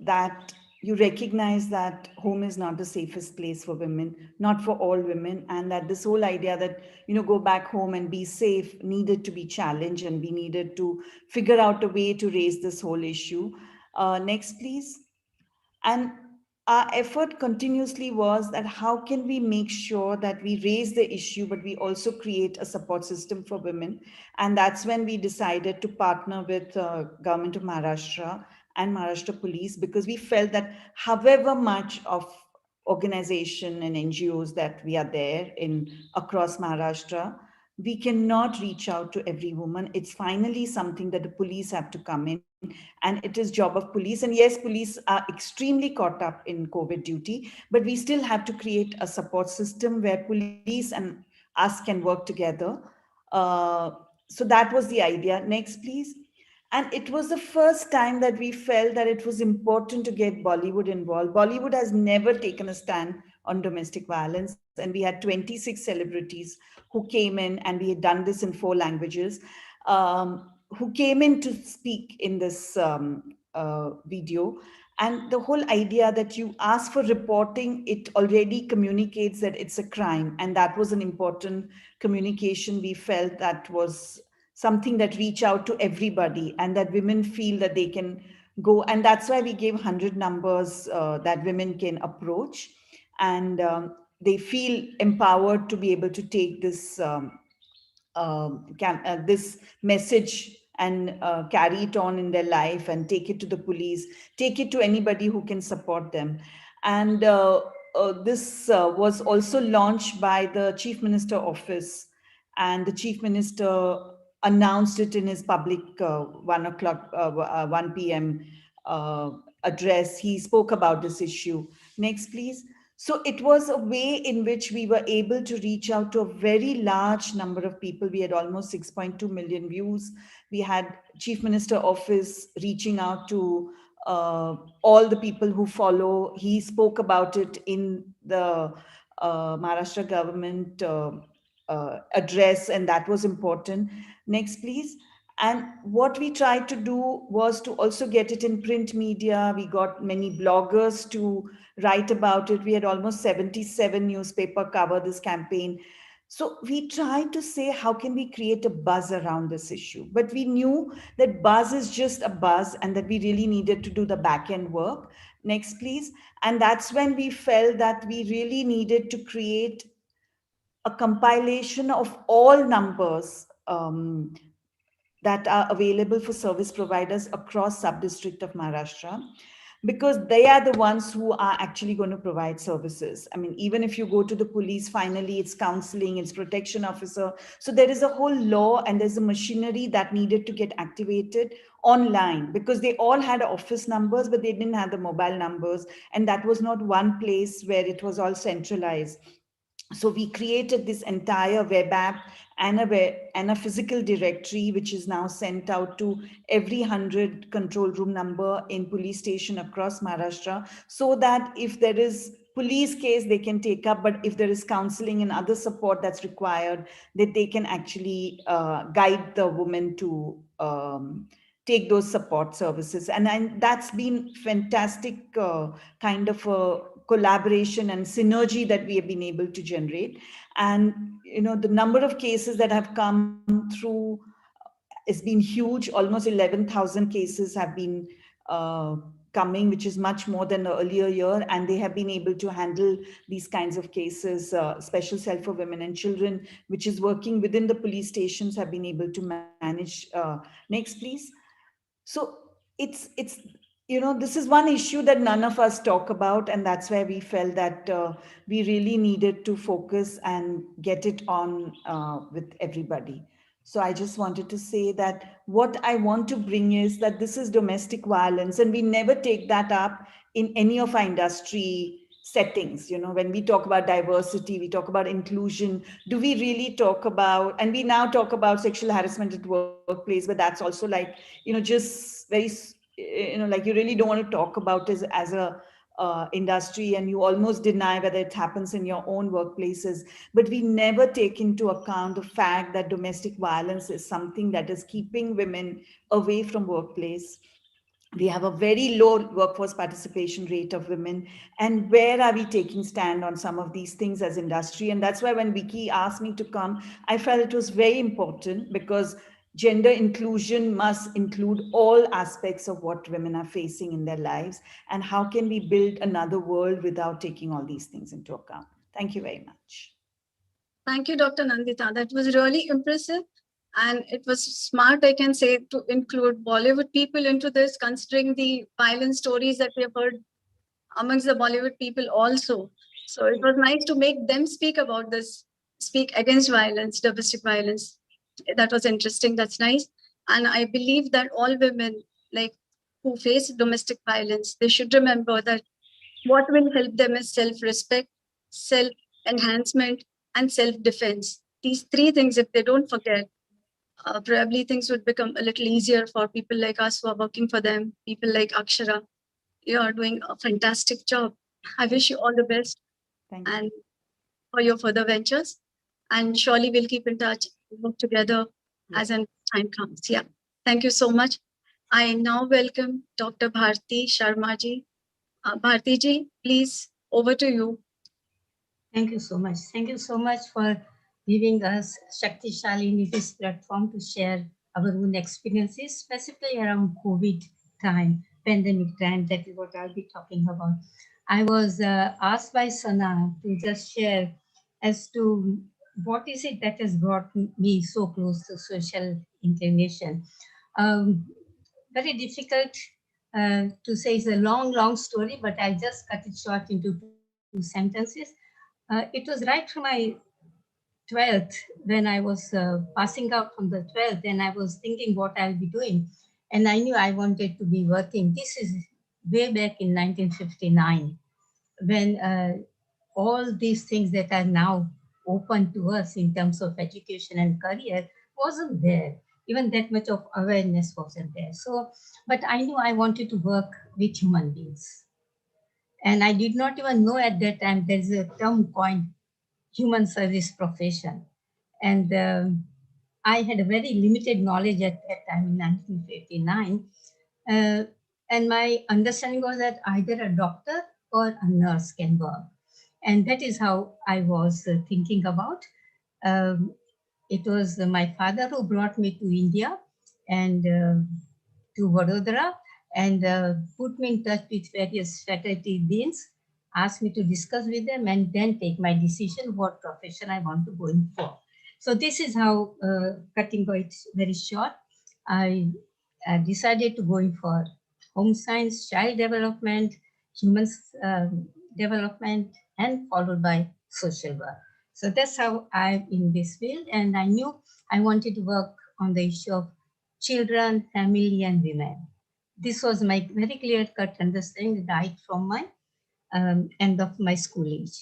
that you recognize that home is not the safest place for women, not for all women, and that this whole idea that, go back home and be safe needed to be challenged, and we needed to figure out a way to raise this whole issue. Next, please. And our effort continuously was that how can we make sure that we raise the issue, but we also create a support system for women. And that's when we decided to partner with Government of Maharashtra and Maharashtra Police, because we felt that however much of organization and NGOs that we are there in across Maharashtra, we cannot reach out to every woman. It's finally something that the police have to come in, and it is job of police. And yes, police are extremely caught up in COVID duty, but we still have to create a support system where police and us can work together. So that was the idea. Next, please. And it was the first time that we felt that it was important to get Bollywood involved. Bollywood has never taken a stand on domestic violence, and we had 26 celebrities who came in, and we had done this in 4 languages, who came in to speak in this video. And the whole idea that you ask for reporting, it already communicates that it's a crime. And that was an important communication. We felt that was something that reach out to everybody, and that women feel that they can go. And that's why we gave 100 numbers that women can approach. And they feel empowered to be able to take this this message and carry it on in their life, and take it to the police, take it to anybody who can support them. And this was also launched by the Chief Minister office, and the Chief Minister announced it in his public 1 p.m. Address. He spoke about this issue. Next, please. So it was a way in which we were able to reach out to a very large number of people. We had almost 6.2 million views. We had Chief Minister office reaching out to all the people who follow. He spoke about it in the Maharashtra government address, and that was important. Next, please. And what we tried to do was to also get it in print media. We got many bloggers to write about it. We had almost 77 newspaper cover this campaign. So we tried to say, how can we create a buzz around this issue? But we knew that buzz is just a buzz, and that we really needed to do the back end work. Next, please. And that's when we felt that we really needed to create a compilation of all numbers that are available for service providers across sub-district of Maharashtra, because they are the ones who are actually going to provide services. I mean, even if you go to the police, finally it's counseling, it's protection officer. So there is a whole law, and there's a machinery that needed to get activated online, because they all had office numbers, but they didn't have the mobile numbers. And that was not one place where it was all centralized. So we created this entire web app and a physical directory, which is now sent out to every 100 control room number in police station across Maharashtra, so that if there is police case, they can take up, but if there is counseling and other support that's required, that they can actually guide the woman to take those support services. And that's been fantastic kind of a collaboration and synergy that we have been able to generate. And the number of cases that have come through has been huge. Almost 11,000 cases have been coming, which is much more than the earlier year, and they have been able to handle these kinds of cases. Special cell for women and children, which is working within the police stations, have been able to manage. Next, please. So it's this is one issue that none of us talk about, and that's where we felt that we really needed to focus and get it on with everybody. So I just wanted to say that what I want to bring is that this is domestic violence, and we never take that up in any of our industry settings. When we talk about diversity, we talk about inclusion. Do we really talk about, and we now talk about sexual harassment at workplace, but that's also like, just very, like you really don't want to talk about it as a industry, and you almost deny whether it happens in your own workplaces. But we never take into account the fact that domestic violence is something that is keeping women away from workplace. We have a very low workforce participation rate of women. And where are we taking stand on some of these things as industry? And that's why when Vicky asked me to come, I felt it was very important, because gender inclusion must include all aspects of what women are facing in their lives. And how can we build another world without taking all these things into account? Thank you very much. Thank you, Dr. Nandita. That was really impressive. And it was smart, I can say, to include Bollywood people into this, considering the violent stories that we have heard amongst the Bollywood people also. So it was nice to make them speak about this, speak against violence, domestic violence. That was interesting. That's nice. And I believe that all women, like, who face domestic violence, they should remember that what will help them is self-respect, self-enhancement, and self-defense. These three things, if they don't forget, probably things would become a little easier for people like us who are working for them, people like Akshara. You are doing a fantastic job. I wish you all the best. Thank you. And for your further ventures. And surely we'll keep in touch, work together as and time comes. Yeah. Thank you so much. I now welcome Dr. Bharti Sharma ji. Bharti ji, please, over to you. Thank you so much. Thank you so much for giving us, Shakti Shalini, this platform to share our own experiences, specifically around COVID time, pandemic time. That is what I'll be talking about. I was asked by Sana to just share as to what is it that has brought me so close to social inclination. Very difficult to say. It's a long story, but I'll just cut it short into two sentences. It was right from my 12th, when I was passing out from the 12th, and I was thinking what I'll be doing. And I knew I wanted to be working. This is way back in 1959, when all these things that are now open to us in terms of education and career wasn't there. Even that much of awareness wasn't there. So, but I knew I wanted to work with human beings. And I did not even know at that time there's a term coined human service profession. And I had a very limited knowledge at that time in 1959. And my understanding was that either a doctor or a nurse can work. And that is how I was thinking about. It was my father who brought me to India and to Vadodara, and put me in touch with various faculty deans, asked me to discuss with them, and then take my decision what profession I want to go in for. So this is how, cutting it very short, I decided to go in for home science, child development, human development, and followed by social work. So that's how I'm in this field, and I knew I wanted to work on the issue of children, family, and women. This was my very clear-cut understanding right from my end of my school age.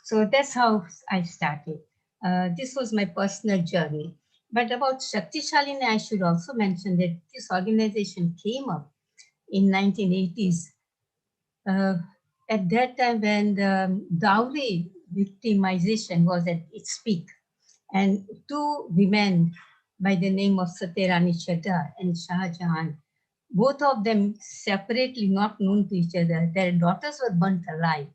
So that's how I started. This was my personal journey. But about Shakti Shalini, I should also mention that this organization came up in 1980s. At that time when the dowry victimization was at its peak, and two women by the name of Satyarani Chadha and Shah Jahan, both of them separately, not known to each other, their daughters were burnt alive.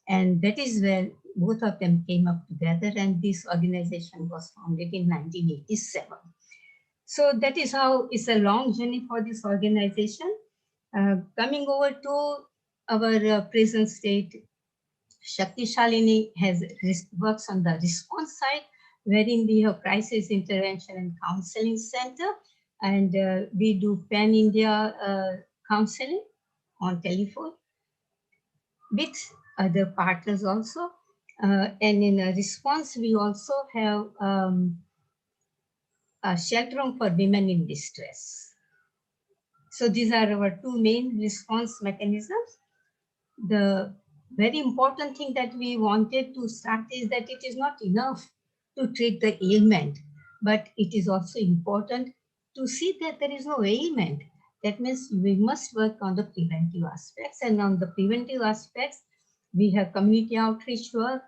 And that is where both of them came up together, and this organization was founded in 1987. So that is how it's a long journey for this organization. Coming over to our present state, Shakti Shalini works on the response side, wherein we have crisis intervention and counseling center, and we do pan-India counseling on telephone with other partners also. And in a response, we also have a shelter home for women in distress. So these are our two main response mechanisms. The very important thing that we wanted to start is that it is not enough to treat the ailment, but it is also important to see that there is no ailment. That means we must work on the preventive aspects, and on the preventive aspects, we have community outreach work,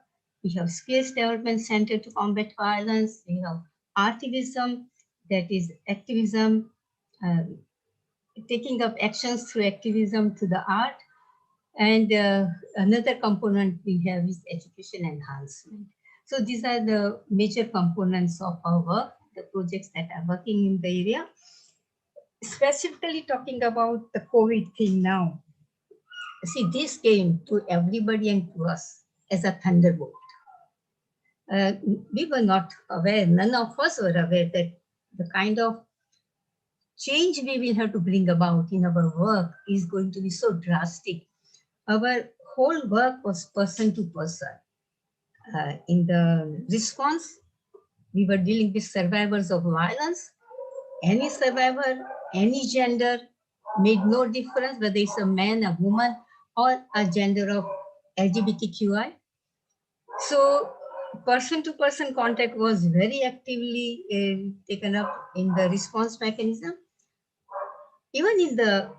we have skills development center to combat violence, we have artivism, that is activism, taking up actions through activism to the art. And another component we have is education enhancement. So these are the major components of our work, the projects that are working in the area. Specifically talking about the COVID thing now. See, this came to everybody and to us as a thunderbolt. We were not aware, none of us were aware that the kind of change we will have to bring about in our work is going to be so drastic. Our whole work was person to person. In the response, we were dealing with survivors of violence. Any survivor, any gender, made no difference whether it's a man, a woman, or a gender of LGBTQI. So person-to-person contact was very actively taken up in the response mechanism. Even in the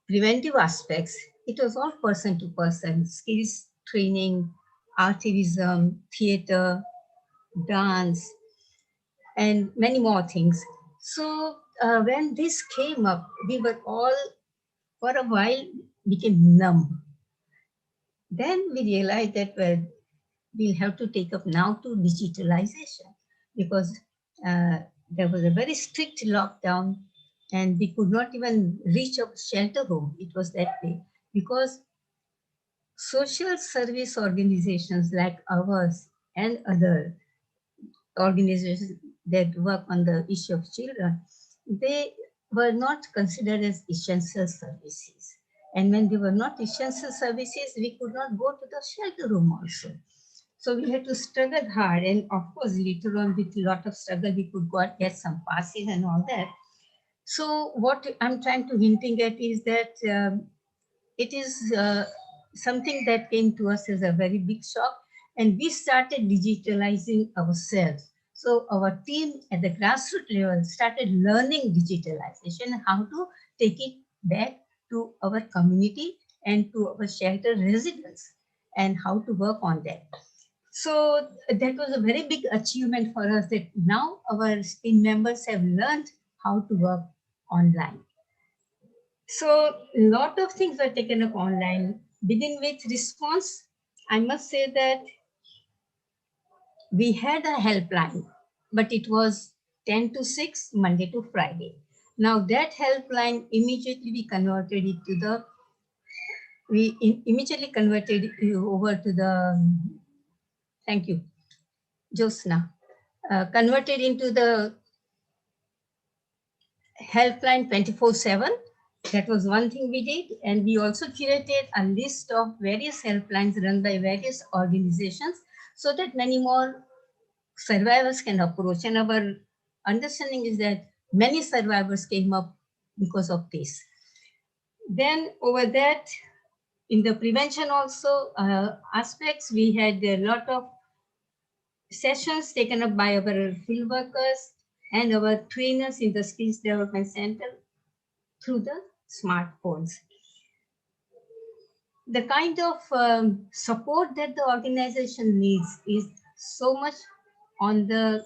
preventive aspects, it was all person-to-person, skills training, artivism, theater, dance, and many more things. So when this came up, we were all, for a while, became numb. Then we realized that we'll have to take up now to digitalization, because there was a very strict lockdown and we could not even reach a shelter home. It was that way, because social service organizations like ours and other organizations that work on the issue of children, they were not considered as essential services. And when they were not essential services, we could not go to the shelter room also. So we had to struggle hard. And of course, later on, with a lot of struggle, we could go and get some passes and all that. So what I'm trying to hinting at is that it is something that came to us as a very big shock. And we started digitalizing ourselves. So our team at the grassroots level started learning digitalization, how to take it back to our community and to our shelter residents, and how to work on that. So that was a very big achievement for us, that now our team members have learned how to work online. So a lot of things were taken up online. Begin with response, I must say that we had a helpline, but it was 10 to 6, Monday to Friday. Now that helpline, immediately we converted it to the, immediately converted it over to the, thank you, Josna, converted into the helpline 24/7. That was one thing we did. And we also curated a list of various helplines run by various organizations, so that many more survivors can approach. And our understanding is that many survivors came up because of this. Then over that, in the prevention also aspects, we had a lot of sessions taken up by our field workers and our trainers in the Skills Development Center through the smartphones. The kind of support that the organization needs is so much on the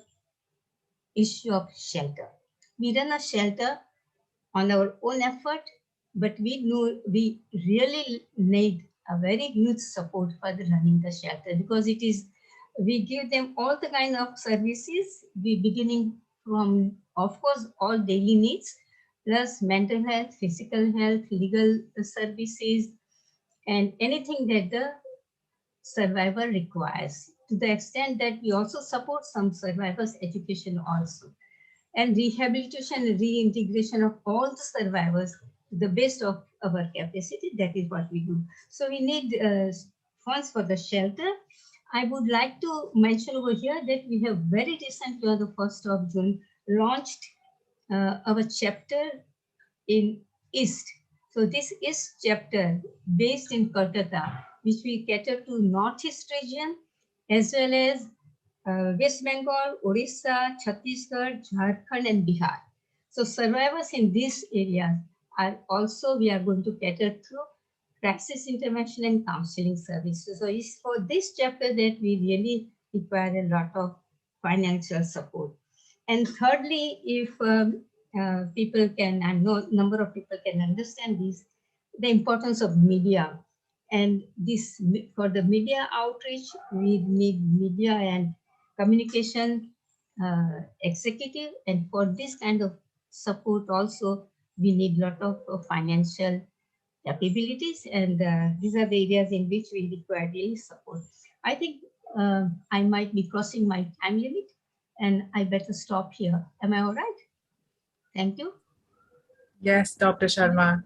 issue of shelter. We run a shelter on our own effort, but we know we really need a very huge support for the running the shelter, because it is, we give them all the kind of services, we beginning from, of course, all daily needs, plus mental health, physical health, legal services, and anything that the survivor requires, to the extent that we also support some survivors' education also, and rehabilitation and reintegration of all the survivors to the best of our capacity. That is what we do. So we need funds for the shelter. I would like to mention over here that we have very recently, on the 1st of June, launched our chapter in East. So this is chapter based in Kolkata, which we cater to Northeast region, as well as West Bengal, Orissa, Chhattisgarh, Jharkhand, and Bihar. So survivors in these areas are also, we are going to cater through crisis intervention and counseling services. So it's for this chapter that we really require a lot of financial support. And thirdly, if people can, I know number of people can understand this, the importance of media. And this, for the media outreach, we need media and communication executive. And for this kind of support also, we need a lot of financial capabilities. And these are the areas in which we require daily support. I think I might be crossing my time limit, and I better stop here. Am I all right? Thank you. Yes, Dr. Sharma.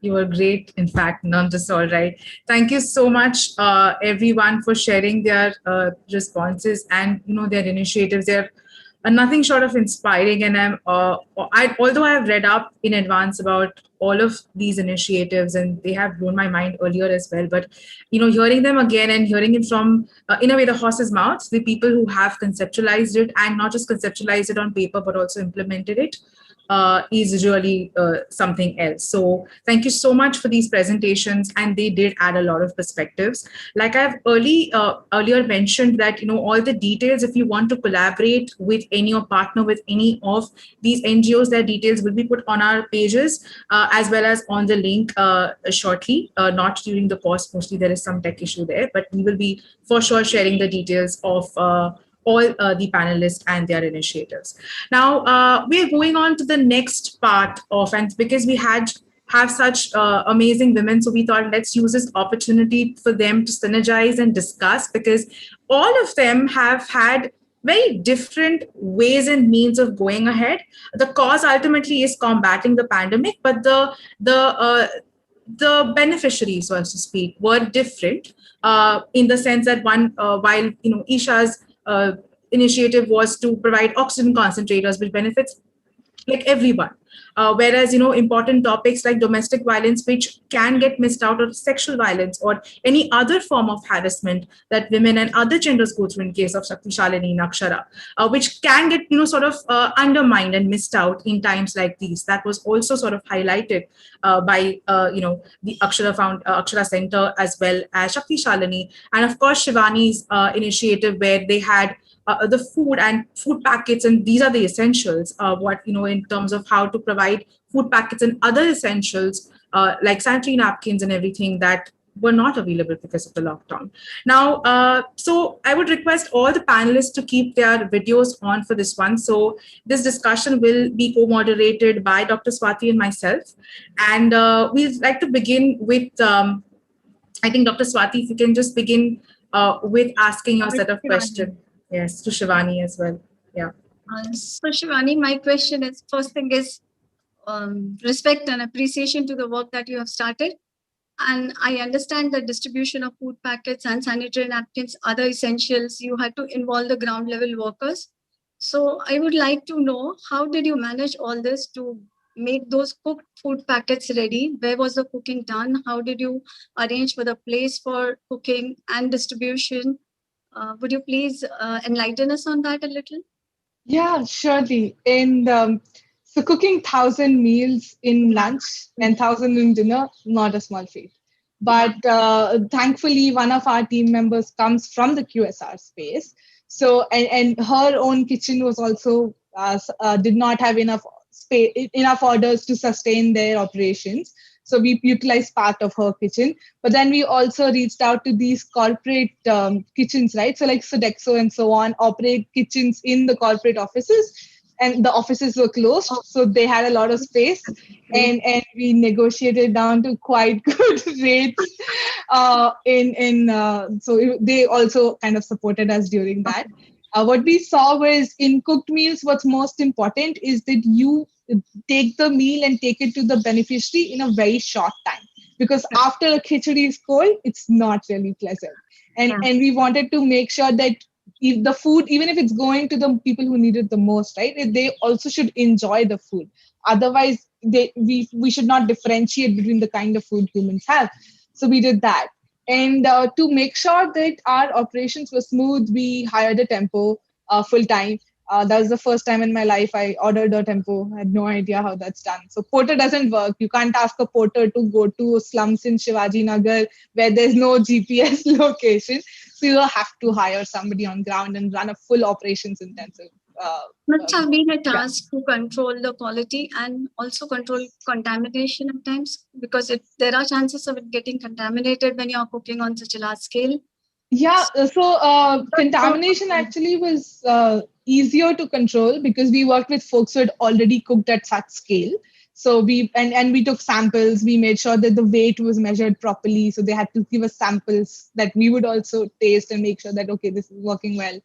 You were great, in fact, not just all right. Thank you so much, everyone, for sharing their responses and their initiatives. They're nothing short of inspiring. And although I have read up in advance about all of these initiatives, and they have blown my mind earlier as well, but hearing them again and hearing it from, in a way, the horse's mouth, the people who have conceptualized it, and not just conceptualized it on paper, but also implemented it, is really something else. So thank you so much for these presentations, and they did add a lot of perspectives. Like I've earlier mentioned that all the details, if you want to collaborate with any or partner with any of these NGOs, their details will be put on our pages as well as on the link shortly. Not during the course, mostly there is some tech issue there, but we will be for sure sharing the details of all the panelists and their initiatives. Now, we're going on to the next part of, and because we have such amazing women, so we thought let's use this opportunity for them to synergize and discuss, because all of them have had very different ways and means of going ahead. The cause ultimately is combating the pandemic, but the beneficiaries, so as to speak, were different in the sense that one, while Isha's initiative was to provide oxygen concentrators, which benefits like everyone. Whereas, important topics like domestic violence, which can get missed out, or sexual violence, or any other form of harassment that women and other genders go through in case of Shakti Shalini and Akshara, which can get, sort of undermined and missed out in times like these. That was also sort of highlighted by, the Akshara Center, as well as Shakti Shalini. And of course, Shivani's initiative, where they had the food and food packets, and these are the essentials, in terms of how to provide food packets and other essentials like sanitary napkins and everything that were not available because of the lockdown. Now, so I would request all the panelists to keep their videos on for this one. So this discussion will be co-moderated by Dr. Swati and myself. And we'd like to begin with, I think, Dr. Swati, if you can just begin with asking a set of questions. Yes, to Shivani as well. Yeah. So Shivani, my question is, first thing is respect and appreciation to the work that you have started. And I understand the distribution of food packets and sanitary napkins, other essentials, you had to involve the ground level workers. So I would like to know, how did you manage all this to make those cooked food packets ready? Where was the cooking done? How did you arrange for the place for cooking and distribution? Would you please enlighten us on that a little? Yeah, surely. And so cooking 1,000 meals in lunch and 1,000 in dinner, not a small feat. But thankfully, one of our team members comes from the QSR space. So, and her own kitchen was also, did not have enough space, enough orders to sustain their operations. So we utilized part of her kitchen, but then we also reached out to these corporate kitchens, right? So like Sodexo and so on operate kitchens in the corporate offices. and the offices were closed, so they had a lot of space, and we negotiated down to quite good rates. They also kind of supported us during that. What we saw was in cooked meals, what's most important is that you take the meal and take it to the beneficiary in a very short time. Because after a khichdi is cold, it's not really pleasant. And we wanted to make sure that if the food, even if it's going to the people who need it the most, right, they also should enjoy the food. Otherwise, we should not differentiate between the kind of food humans have. So we did that. And to make sure that our operations were smooth, we hired a tempo full time. That was the first time in my life I ordered a tempo. I had no idea how that's done. So porter doesn't work. You can't ask a porter to go to slums in Shivaji Nagar where there's no GPS location. So you have to hire somebody on ground and run a full operations intensive. Must have been a task to control the quality and also control contamination at times, because there are chances of it getting contaminated when you're cooking on such a large scale. Yeah, so contamination actually was easier to control because we worked with folks who had already cooked at such scale. So we took samples. We made sure that the weight was measured properly. So they had to give us samples that we would also taste and make sure that, okay, this is working well.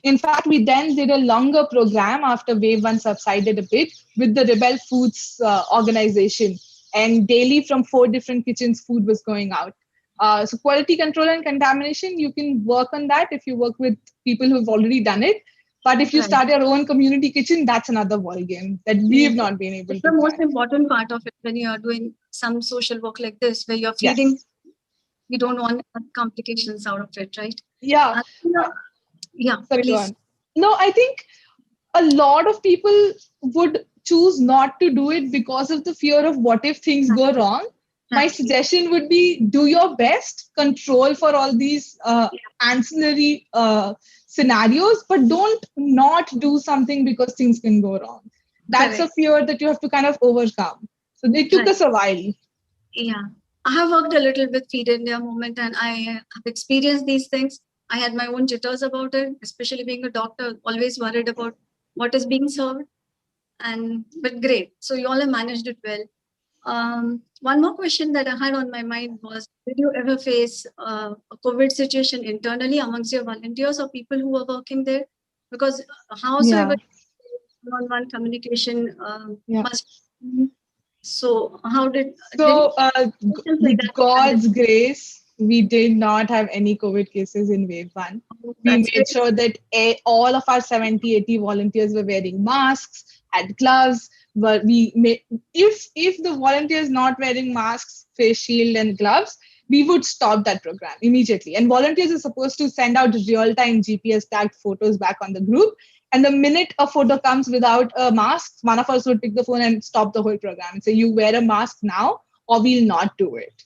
In fact, we then did a longer program after wave 1 subsided a bit with the Rebel Foods organization. And daily from 4 different kitchens, food was going out. So quality control and contamination, you can work on that if you work with people who've already done it. But if you start your own community kitchen, that's another ballgame that we have not been able to. The most important part of it when you are doing some social work like this, where you're feeding, you don't want complications out of it, right? Yeah. Sorry, please. go on. No, I think a lot of people would choose not to do it because of the fear of what if things go wrong. My suggestion would be do your best, control for all these ancillary scenarios, but don't not do something because things can go wrong. That's a fear that you have to kind of overcome. So it took us a while. Yeah. I have worked a little with Feed India movement and I have experienced these things. I had my own jitters about it, especially being a doctor, always worried about what is being served. But great. So you all have managed it well. One more question that I had on my mind was, did you ever face a COVID situation internally amongst your volunteers or people who were working there? Because howsoever one-on-one communication must be. So how did... with God's grace, we did not have any COVID cases in wave 1. We made sure that all of our 70, 80 volunteers were wearing masks, had gloves. But if the volunteers not wearing masks, face shield and gloves, we would stop that program immediately. And volunteers are supposed to send out real-time GPS tagged photos back on the group. And the minute a photo comes without a mask, one of us would pick the phone and stop the whole program and say, you wear a mask now or we'll not do it.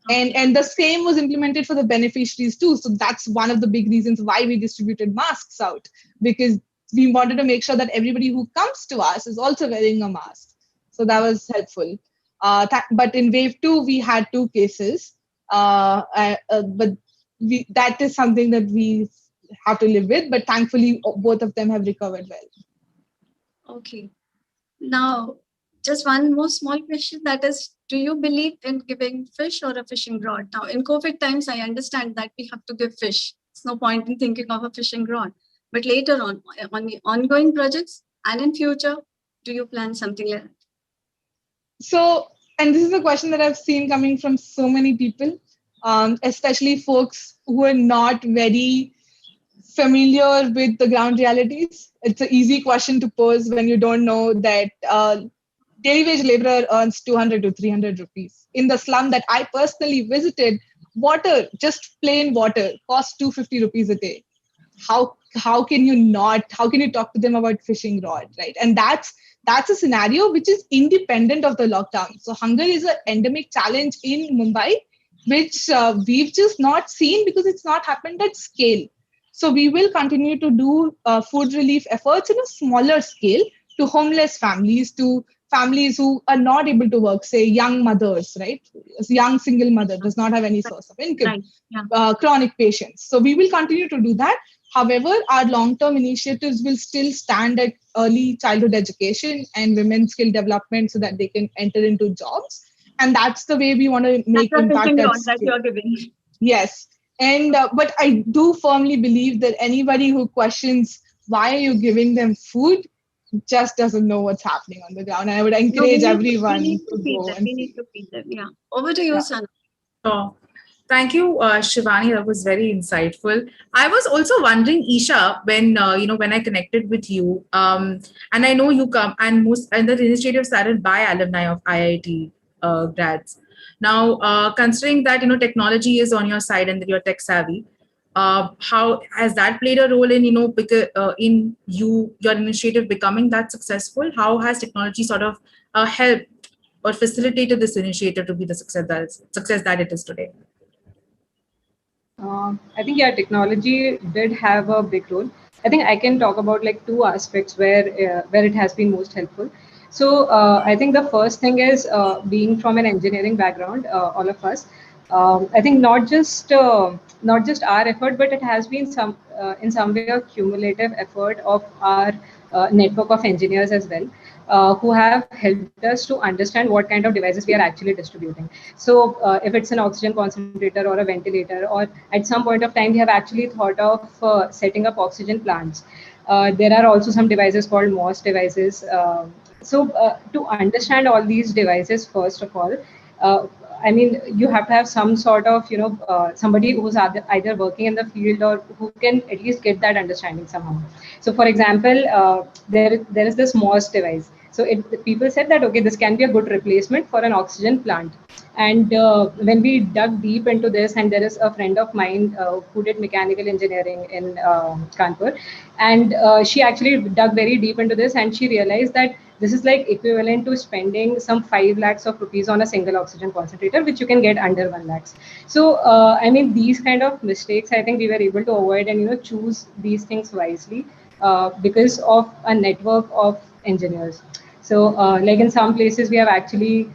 And the same was implemented for the beneficiaries too. So that's one of the big reasons why we distributed masks out, because we wanted to make sure that everybody who comes to us is also wearing a mask. So that was helpful. But in wave 2, we had 2 cases. But that is something that we have to live with. But thankfully, both of them have recovered well. Okay. Now, just one more small question, that is, do you believe in giving fish or a fishing rod? Now, in COVID times, I understand that we have to give fish. It's no point in thinking of a fishing rod. But later on the ongoing projects and in future, do you plan something like that? So, and this is a question that I've seen coming from so many people, especially folks who are not very familiar with the ground realities. It's an easy question to pose when you don't know that daily wage laborer earns 200 to 300 rupees. In the slum that I personally visited, water, just plain water, costs 250 rupees a day. How can you talk to them about fishing rod, right? And that's a scenario which is independent of the lockdown. So hunger is an endemic challenge in Mumbai, which we've just not seen because it's not happened at scale. So we will continue to do food relief efforts in a smaller scale to homeless families, to families who are not able to work, say young mothers, right? A young single mother does not have any source of income, chronic patients. So we will continue to do that. However, our long-term initiatives will still stand at early childhood education and women's skill development so that they can enter into jobs. And that's the way we want to make That's the impact thinking at on that scale. you're giving. Yes. And but I do firmly believe that anybody who questions why are you giving them food just doesn't know what's happening on the ground. And I would No, encourage everyone we need to to feed go them. and We need see. to feed them. Yeah. Over to you, Yeah. Sana. Sure. Thank you, Shivani. That was very insightful. I was also wondering, Isha, when when I connected with you, and I know you come, and the initiative started by alumni of IIT grads. Now, considering that technology is on your side and that you're tech savvy, how has that played a role in because in your initiative becoming that successful? How has technology sort of helped or facilitated this initiative to be the success that it is today? I think technology did have a big role. I think I can talk about like two aspects where it has been most helpful. So I think the first thing is being from an engineering background, all of us. I think not just our effort, but it has been some in some way a cumulative effort of our network of engineers as well, who have helped us to understand what kind of devices we are actually distributing. So if it's an oxygen concentrator or a ventilator, or at some point of time, we have actually thought of setting up oxygen plants. There are also some devices called MOS devices. So to understand all these devices, first of all, I mean, you have to have some sort of, somebody who's either working in the field or who can at least get that understanding somehow. So, for example, there is this MOS device. So people said that, okay, this can be a good replacement for an oxygen plant. And when we dug deep into this, and there is a friend of mine who did mechanical engineering in Kanpur, and she actually dug very deep into this, and she realized that this is like equivalent to spending some 5 lakhs of rupees on a single oxygen concentrator, which you can get under 1 lakhs. So, I mean, these kind of mistakes, I think we were able to avoid and, choose these things wisely because of a network of engineers. So, like in some places, we have actually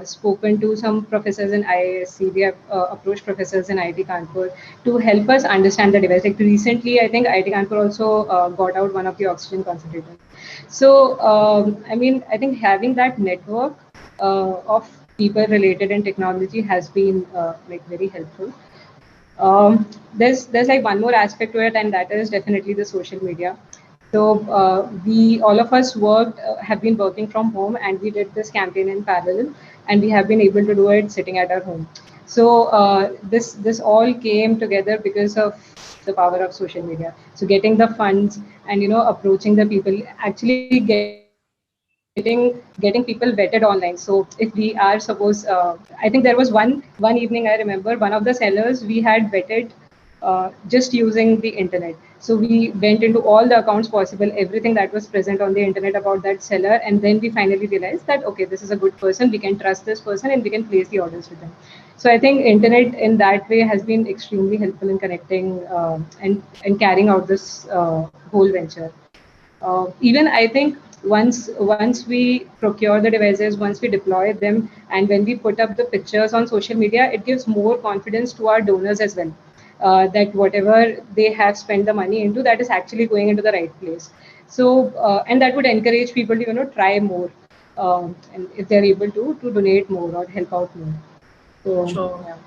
spoken to some professors in IISc. We have approached professors in IIT Kanpur to help us understand the device. Like recently, I think IIT Kanpur also got out one of the oxygen concentrators. So, I mean, I think having that network of people related in technology has been like very helpful. There's like one more aspect to it, and that is definitely the social media. So we all of us have been working from home, and we did this campaign in parallel, and we have been able to do it sitting at our home. So this all came together because of the power of social media. So getting the funds and approaching the people, actually getting people vetted online. So if we are suppose, I think there was one evening I remember one of the sellers we had vetted just using the internet. So we went into all the accounts possible, everything that was present on the internet about that seller, and then we finally realized that okay, this is a good person, we can trust this person, and we can place the orders with them. So I think internet in that way has been extremely helpful in connecting and carrying out this whole venture. Even I think once we procure the devices, once we deploy them, and when we put up the pictures on social media, it gives more confidence to our donors as well. That whatever they have spent the money into, that is actually going into the right place. So and that would encourage people to try more, and if they're able to donate more or help out more. So Sure. yeah.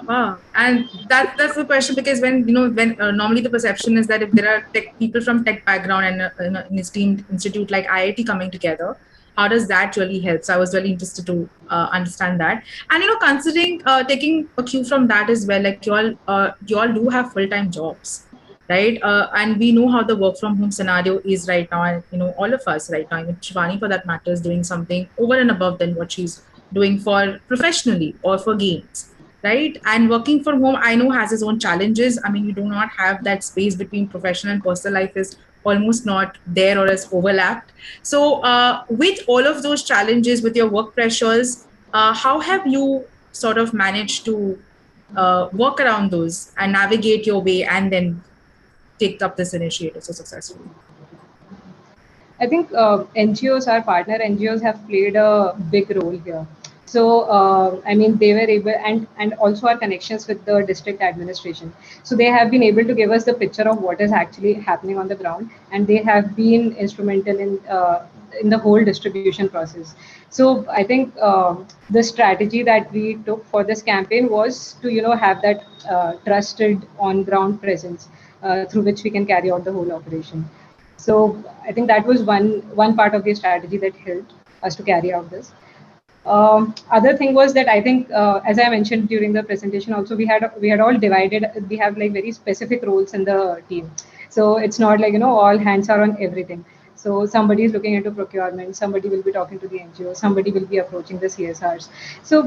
Wow. And that's the question, because when normally the perception is that if there are tech people from tech background and an esteemed institute like IIT coming together, how does that really help? So I was really interested to understand that. And considering taking a cue from that as well, like you all do have full-time jobs, right? And we know how the work from home scenario is right now, and all of us right now, even Shivani for that matter, is doing something over and above than what she's doing for professionally or for games, right? And working from home, I know, has its own challenges. I mean, you do not have that space between professional and personal life is almost not there or is overlapped. So, with all of those challenges, with your work pressures, how have you sort of managed to work around those and navigate your way and then take up this initiative so successfully? I think NGOs, our partner NGOs, have played a big role here. So, I mean, they were able, and also our connections with the district administration. So they have been able to give us the picture of what is actually happening on the ground, and they have been instrumental in the whole distribution process. So I think the strategy that we took for this campaign was to, have that trusted on-ground presence through which we can carry out the whole operation. So I think that was one part of the strategy that helped us to carry out this. Other thing was that I think, as I mentioned during the presentation, also we had all divided. We have like very specific roles in the team, so it's not like all hands are on everything. So somebody is looking into procurement, somebody will be talking to the NGO, somebody will be approaching the CSRs. So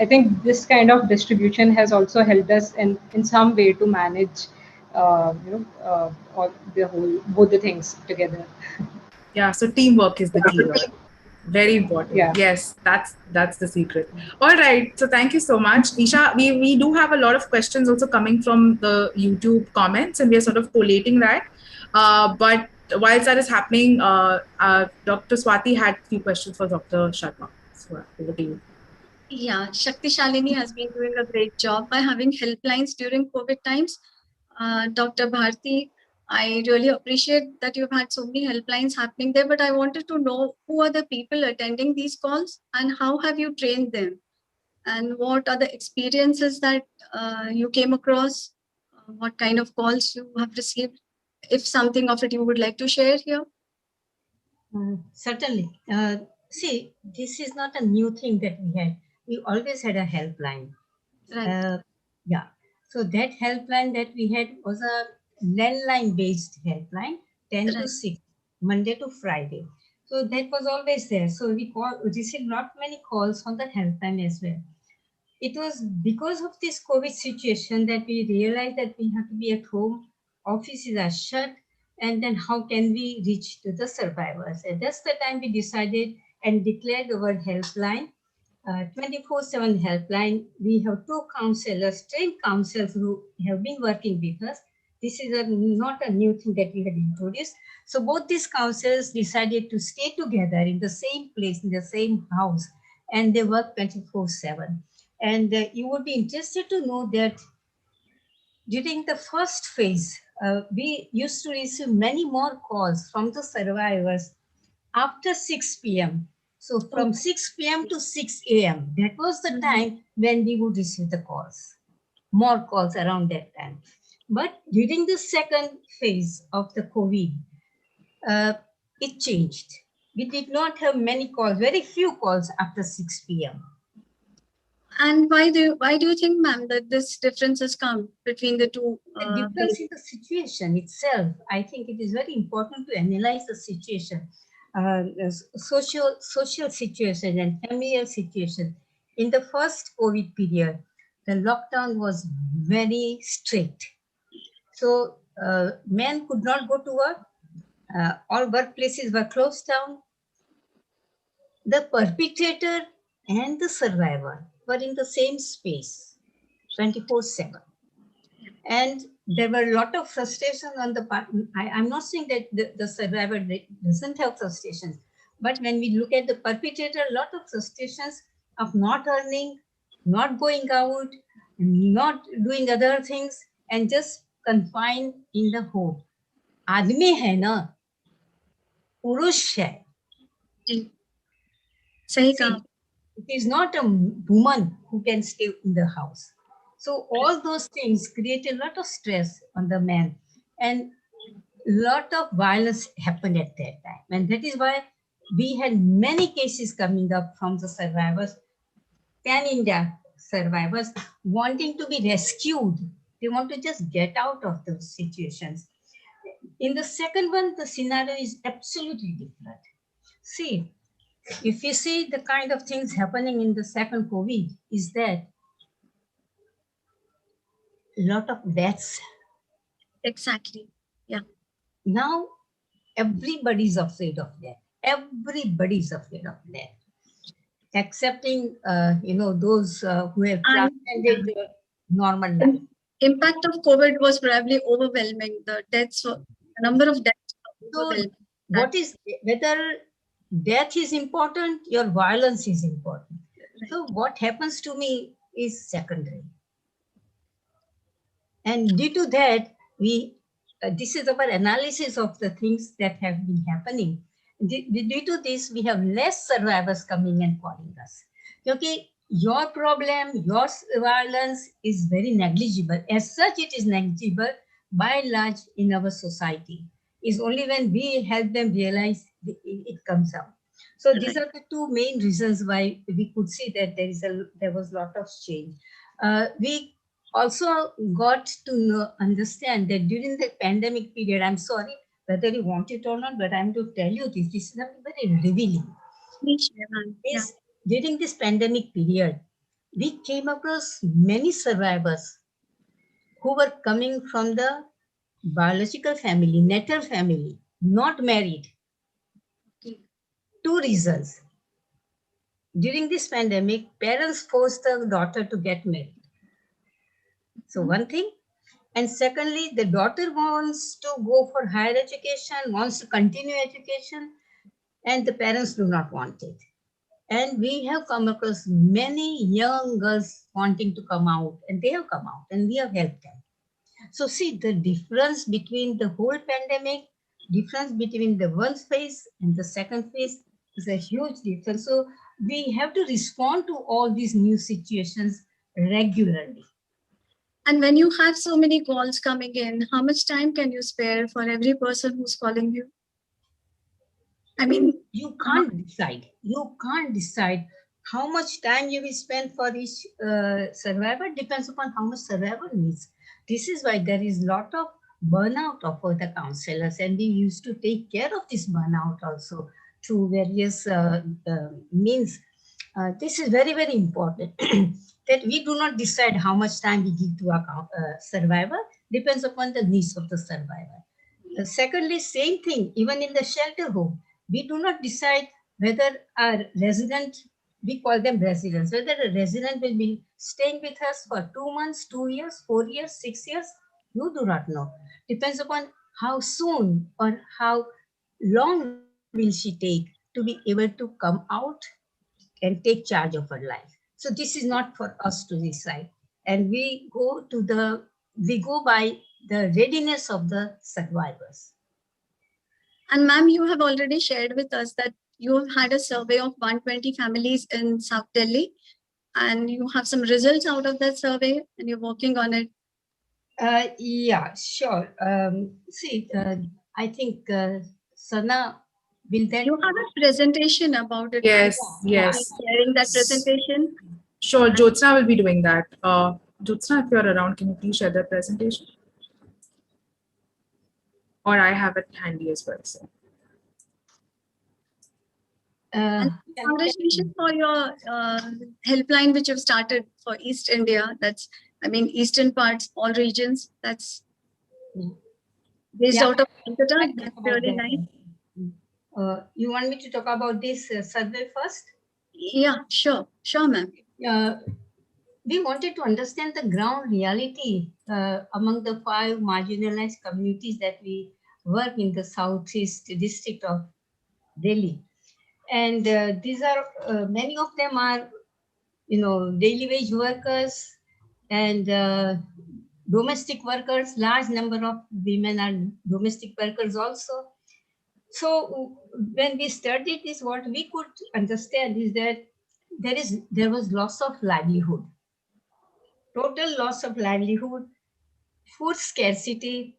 I think this kind of distribution has also helped us in some way to manage, all the whole both the things together. Yeah, so teamwork is the key word. Very important. Yeah. Yes, that's the secret. All right. So thank you so much, Isha. We do have a lot of questions also coming from the YouTube comments, and we are sort of collating that. But whilst that is happening, Dr. Swati had a few questions for Dr. Sharma. So over to you. Yeah, Shakti Shalini has been doing a great job by having helplines during COVID times. Dr. Bharti, I really appreciate that you've had so many helplines happening there, but I wanted to know who are the people attending these calls and how have you trained them? And what are the experiences that you came across? What kind of calls you have received? If something of it you would like to share here? Certainly. See, this is not a new thing that we had. We always had a helpline. Right. Yeah. So that helpline that we had was a landline-based helpline, 10 to 6, Monday to Friday. So that was always there. So we received not many calls on the helpline as well. It was because of this COVID situation that we realized that we have to be at home, offices are shut, and then how can we reach to the survivors? And that's the time we decided and declared our helpline, 24/7 helpline. We have 2 counselors, trained counselors who have been working with us. This is not a new thing that we had introduced. So both these counselors decided to stay together in the same place, in the same house, and they work 24/7. And you would be interested to know that during the first phase, we used to receive many more calls from the survivors after 6 p.m. So from 6 p.m. to 6 a.m., that was the time when we would receive the calls, more calls around that time. But during the second phase of the COVID, it changed. We did not have many calls, very few calls after 6 p.m. And why do you think, ma'am, that this difference has come between the two? The difference in the situation itself. I think it is very important to analyze the situation, social situation and familial situation. In the first COVID period, the lockdown was very strict. So men could not go to work. All workplaces were closed down. The perpetrator and the survivor were in the same space, 24/7. And there were a lot of frustration on the part. I'm not saying that the survivor doesn't have frustrations, but when we look at the perpetrator, a lot of frustrations of not earning, not going out, not doing other things, and just confined in the home. आदमी है ना, पुरुष है. सही कहा. It is not a woman who can stay in the house. So all those things create a lot of stress on the man, and a lot of violence happened at that time. And that is why we had many cases coming up from the survivors, pan-India survivors wanting to be rescued. They want to just get out of those situations. In the second one, the scenario is absolutely different. See, if you see the kind of things happening in the second COVID is that a lot of deaths. Exactly. Yeah. Now everybody's afraid of death. Everybody's afraid of death, excepting those who have transcended normal life. Impact of COVID was probably overwhelming. The number of deaths. So what is, whether death is important, your violence is important. So what happens to me is secondary. And due to that, this is our analysis of the things that have been happening. Due to this, we have less survivors coming and calling us. Okay, your problem, your violence is very negligible. As such, it is negligible by and large in our society. It's only when we help them realize it comes out. So these are the two main reasons why we could see that there was a lot of change. We also got to understand that during the pandemic period, I'm sorry whether you want it or not, but I'm to tell you this is very revealing. Yes, during this pandemic period, we came across many survivors who were coming from the biological family, natal family, not married. Two reasons. During this pandemic, parents forced the daughter to get married. So one thing. And secondly, the daughter wants to go for higher education, wants to continue education, and the parents do not want it. And we have come across many young girls wanting to come out, and they have come out, and we have helped them. So see, the difference between the whole pandemic, difference between the one phase and the second phase is a huge difference. So we have to respond to all these new situations regularly. And when you have so many calls coming in, how much time can you spare for every person who's calling you? I mean, you can't decide. You can't decide how much time you will spend for each survivor. Depends upon how much survivor needs. This is why there is a lot of burnout of the counselors, and we used to take care of this burnout also through various means. This is very, very important. That we do not decide how much time we give to a survivor, depends upon the needs of the survivor. Secondly, same thing, even in the shelter home, we do not decide whether our resident, we call them residents, whether a resident will be staying with us for 2 months, 2 years, 4 years, 6 years, you do not know. Depends upon how soon or how long will she take to be able to come out and take charge of her life. So this is not for us to decide. And we go by the readiness of the survivors. And ma'am, you have already shared with us that you have had a survey of 120 families in South Delhi, and you have some results out of that survey, and you're working on it. Yeah, sure. I think Sana, will that... You have a presentation about it. Yes, yes. Sharing that presentation. Sure, Jyotsna will be doing that. Jyotsna, if you're around, can you please share that presentation? Or I have it handy as well. So. Congratulations for your helpline which you've started for East India. That's, I mean, eastern parts, all regions. That's based out of Calcutta. That's really nice. You want me to talk about this survey first? Yeah, sure. Sure, ma'am. We wanted to understand the ground reality among the 5 marginalized communities that we work in the Southeast district of Delhi. And these are, many of them are, daily wage workers and domestic workers. Large number of women are domestic workers also. So when we studied this, what we could understand is that there was loss of livelihood, total loss of livelihood, food scarcity,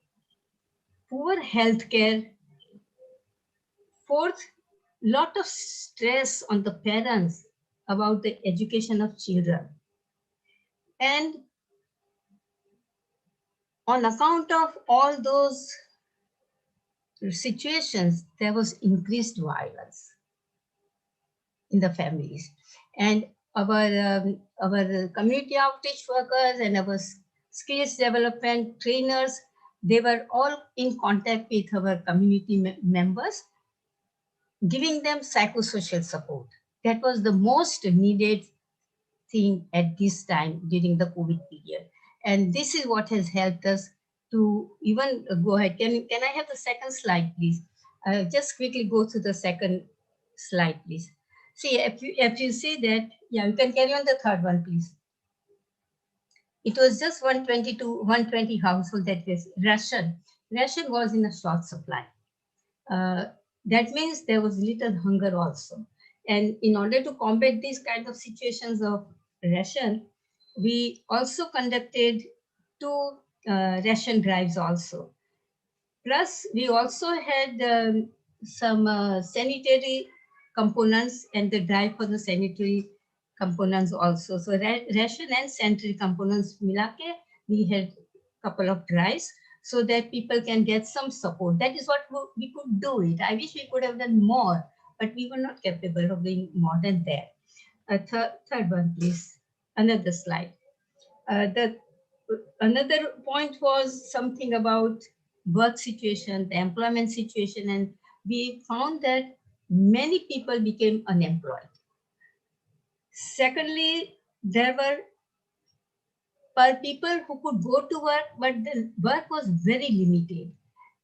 poor health care. Fourth, lot of stress on the parents about the education of children. And on account of all those situations, there was increased violence in the families. And our community outreach workers and our skills development trainers, they were all in contact with our community members, giving them psychosocial support. That was the most needed thing at this time during the COVID period. And this is what has helped us to even go ahead. Can I have the second slide, please? Just quickly go to the second slide, please. See, if you see that, yeah, you can carry on the third one, please. It was just 120 households that was ration. Ration was in a short supply. That means there was little hunger also. And in order to combat these kind of situations of ration, we also conducted two ration drives also. Plus, we also had some sanitary components and the drive for the sanitary components also. So ration and sanitary components milake, we had couple of drives so that people can get some support. That is what we could do it. I wish we could have done more, but we were not capable of doing more than that. Third one, please. Another slide. Another point was something about work situation, the employment situation, and we found that many people became unemployed. Secondly, there were people who could go to work, but the work was very limited.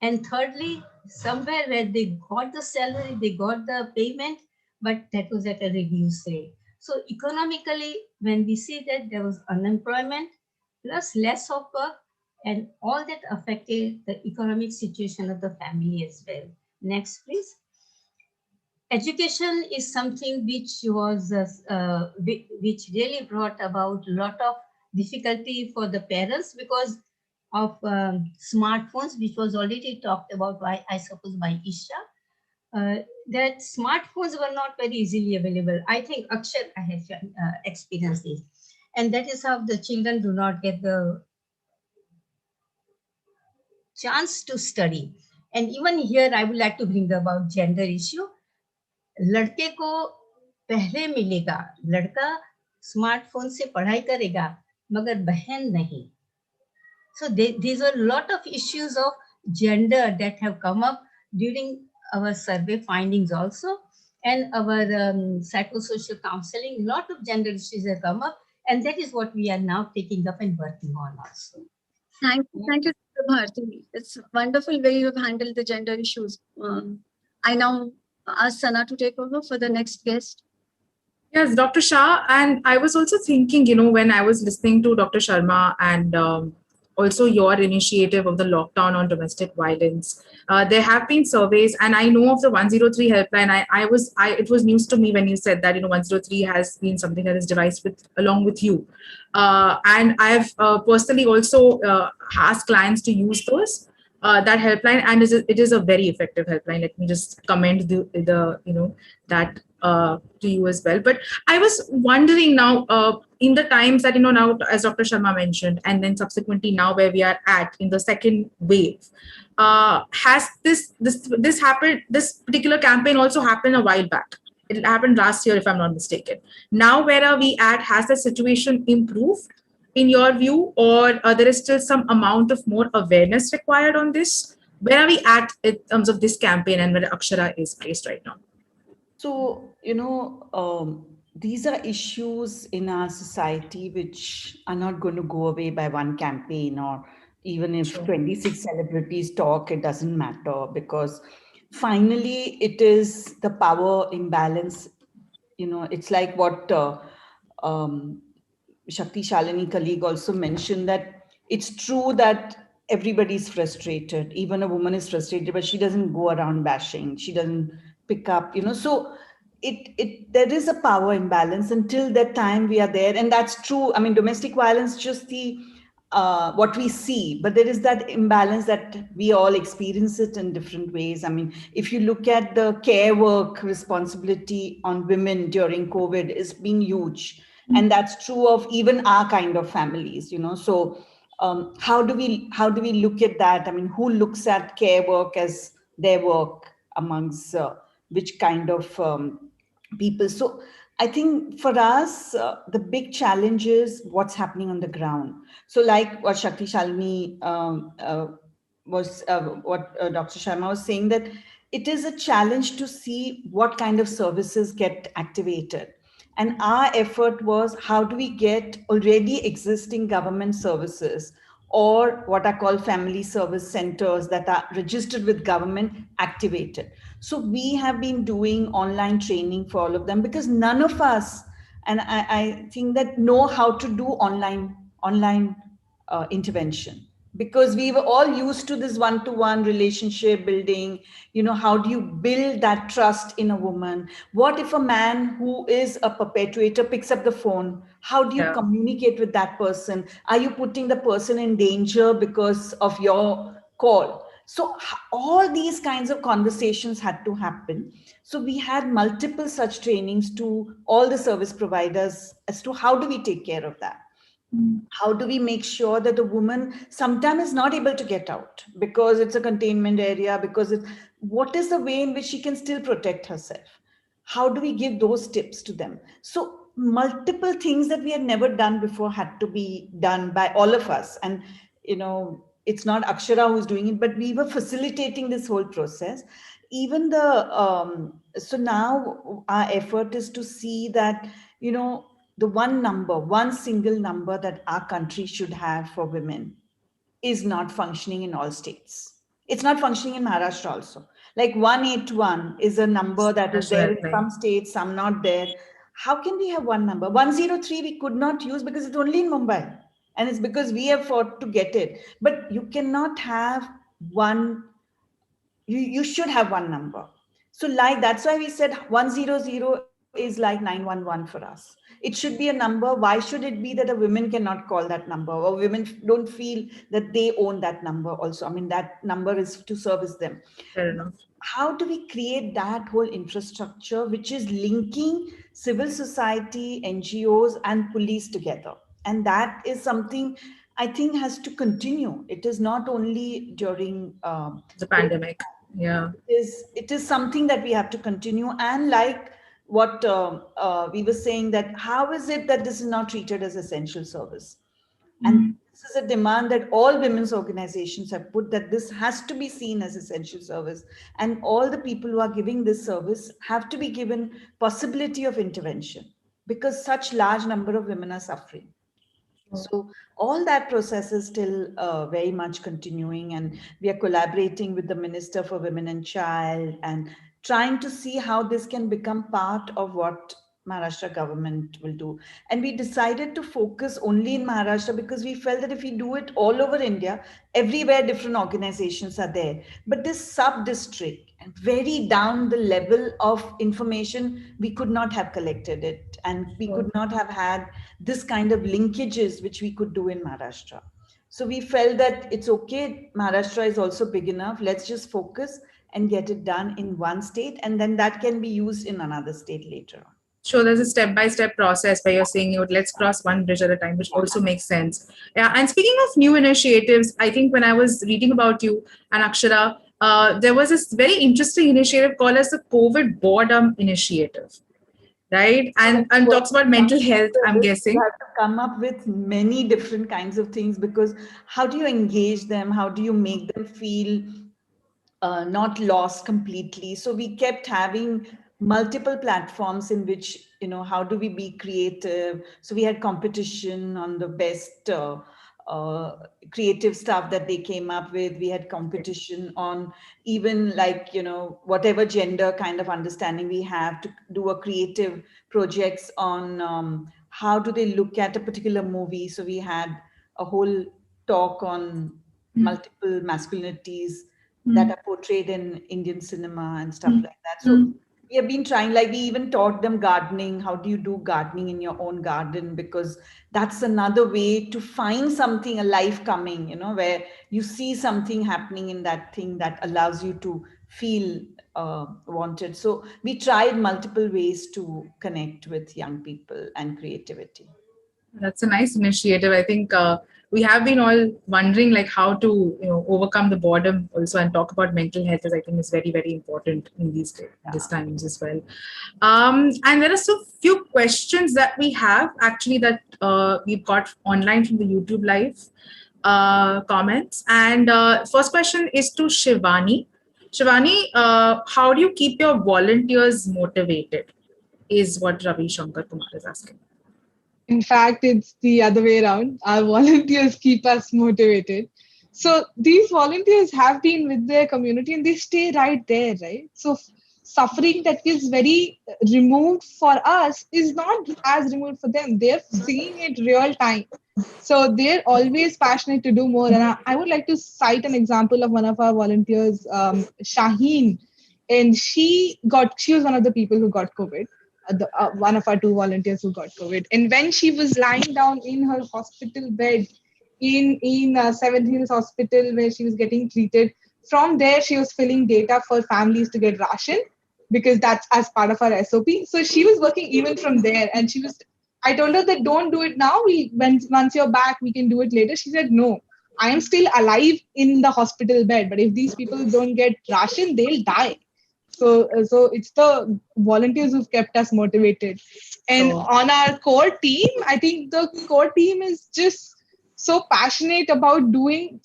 And thirdly, somewhere where they got the salary, they got the payment, but that was at a reduced rate. So economically, when we see that there was unemployment plus less of work, and all that affected the economic situation of the family as well. Next, please. Education is something which was which really brought about a lot of difficulty for the parents because of smartphones, which was already talked about by, I suppose, by Isha. That smartphones were not very easily available. I think Akshay, I have experienced this. And that is how the children do not get the chance to study. And even here, I would like to bring about gender issue. लड़के को पहले मिलेगा, लड़का smartphone से पढ़ाई करेगा, मगर बहन नहीं. So these are a lot of issues of gender that have come up during our survey findings also, and our psychosocial counseling. A lot of gender issues have come up, and that is what we are now taking up and working on also. Thank you, Bharti. It's a wonderful way you have handled the gender issues. I now ask Sana to take over for the next guest. Yes, Dr. Shah. And I was also thinking, when I was listening to Dr. Sharma and also your initiative of the lockdown on domestic violence, there have been surveys, and I know of the 103 helpline. It was news to me when you said that 103 has been something that is devised along with you, and I've personally also asked clients to use that helpline, and it is a very effective helpline. Let me just commend that to you as well. But I was wondering now, in the times that now, as Dr. Sharma mentioned, and then subsequently now where we are at in the second wave, has this happened? This particular campaign also happened a while back. It happened last year, if I'm not mistaken. Now, where are we at? Has the situation improved in your view, or there is still some amount of more awareness required on this? Where are we at in terms of this campaign and where Akshara is placed right now? So, these are issues in our society which are not going to go away by one campaign, or even if 26 celebrities talk, it doesn't matter, because finally it is the power imbalance. It's like what Shakti Shalini colleague also mentioned, that it's true that everybody's frustrated. Even a woman is frustrated, but she doesn't go around bashing. She doesn't pick up, so there is a power imbalance. Until that time we are there, and that's true. I mean, domestic violence, just the what we see, but there is that imbalance that we all experience it in different ways. I mean, if you look at the care work responsibility on women during COVID, is being huge. And that's true of even our kind of families, so how do we look at that? I mean, who looks at care work as their work amongst which kind of people? So I think for us, the big challenge is what's happening on the ground. So like what Shakti Shalini was, what Dr. Sharma was saying, that it is a challenge to see what kind of services get activated. And our effort was, how do we get already existing government services or what are called family service centers that are registered with government, activated. So we have been doing online training for all of them, because none of us, and I think that, know how to do online intervention, because we were all used to this one-to-one relationship building. How do you build that trust in a woman? What if a man who is a perpetrator picks up the phone? How do you communicate with that person? Are you putting the person in danger because of your call? So all these kinds of conversations had to happen. So we had multiple such trainings to all the service providers as to how do we take care of that. How do we make sure that a woman sometimes is not able to get out because it's a containment area, what is the way in which she can still protect herself? How do we give those tips to them? So multiple things that we had never done before had to be done by all of us. And, it's not Akshara who's doing it, but we were facilitating this whole process. Even so now our effort is to see that, the one single number that our country should have for women is not functioning in all states. It's not functioning in Maharashtra also. Like 181 is a number that is there in some states, some not there. How can we have one number? 103 we could not use because it's only in Mumbai. And it's because we have fought to get it. But you cannot have one, you should have one number. So that's why we said 100 is like 911 for us. It should be a number. Why should it be that a woman cannot call that number, or women don't feel that they own that number also? I mean, that number is to service them. Fair enough. How do we create that whole infrastructure, which is linking civil society, NGOs, and police together? And that is something I think has to continue. It is not only during the pandemic. Yeah. It is something that we have to continue. And like what we were saying, that how is it that this is not treated as essential service? And this is a demand that all women's organizations have put, that this has to be seen as essential service. And all the people who are giving this service have to be given possibility of intervention, because such large number of women are suffering. So all that process is still very much continuing, and we are collaborating with the Minister for Women and Child and trying to see how this can become part of what Maharashtra government will do. And we decided to focus only in Maharashtra because we felt that if we do it all over India, everywhere different organizations are there. But this sub-district and very down the level of information, we could not have collected it. And we could not have had this kind of linkages, which we could do in Maharashtra. So we felt that it's okay, Maharashtra is also big enough. Let's just focus and get it done in one state. And then that can be used in another state later on. Sure, there's a step-by-step process where you're saying, let's cross one bridge at a time, which also makes sense. Yeah, and speaking of new initiatives, I think when I was reading about you and Akshara, there was this very interesting initiative called as the COVID Boredom Initiative, right? And talks about mental health, I'm guessing. You have to come up with many different kinds of things, because how do you engage them? How do you make them feel not lost completely? So we kept having multiple platforms in which, how do we be creative? So we had competition on the best creative stuff that they came up with. We had competition on even like, whatever gender kind of understanding we have, to do a creative projects on how do they look at a particular movie. So we had a whole talk on multiple masculinities that are portrayed in Indian cinema and stuff like that. So we have been trying, like we even taught them gardening. How do you do gardening in your own garden? Because that's another way to find something, a life coming, where you see something happening in that thing that allows you to feel wanted. So we tried multiple ways to connect with young people and creativity. That's a nice initiative. I think we have been all wondering like how to overcome the boredom also, and talk about mental health, as I think is very, very important in these times as well. And there are so few questions that we have actually that we've got online from the YouTube live comments. And first question is to Shivani. Shivani, how do you keep your volunteers motivated? Is what Ravi Shankar Kumar is asking. In fact, it's the other way around. Our volunteers keep us motivated. So these volunteers have been with their community and they stay right there, right? So suffering that is very removed for us is not as removed for them. They're seeing it real time. So they're always passionate to do more. And I would like to cite an example of one of our volunteers, Shaheen. And she was one of the people who got COVID, one of our two volunteers who got COVID. And when she was lying down in her hospital bed in Seven Hills Hospital where she was getting treated, from there she was filling data for families to get ration because that's as part of our SOP. So she was working even from there, and I told her that don't do it now. Once you're back, we can do it later. She said no. I am still alive in the hospital bed, but if these people don't get ration, they'll die. So it's the volunteers who've kept us motivated. And on our core team, I think the core team is just so passionate about doing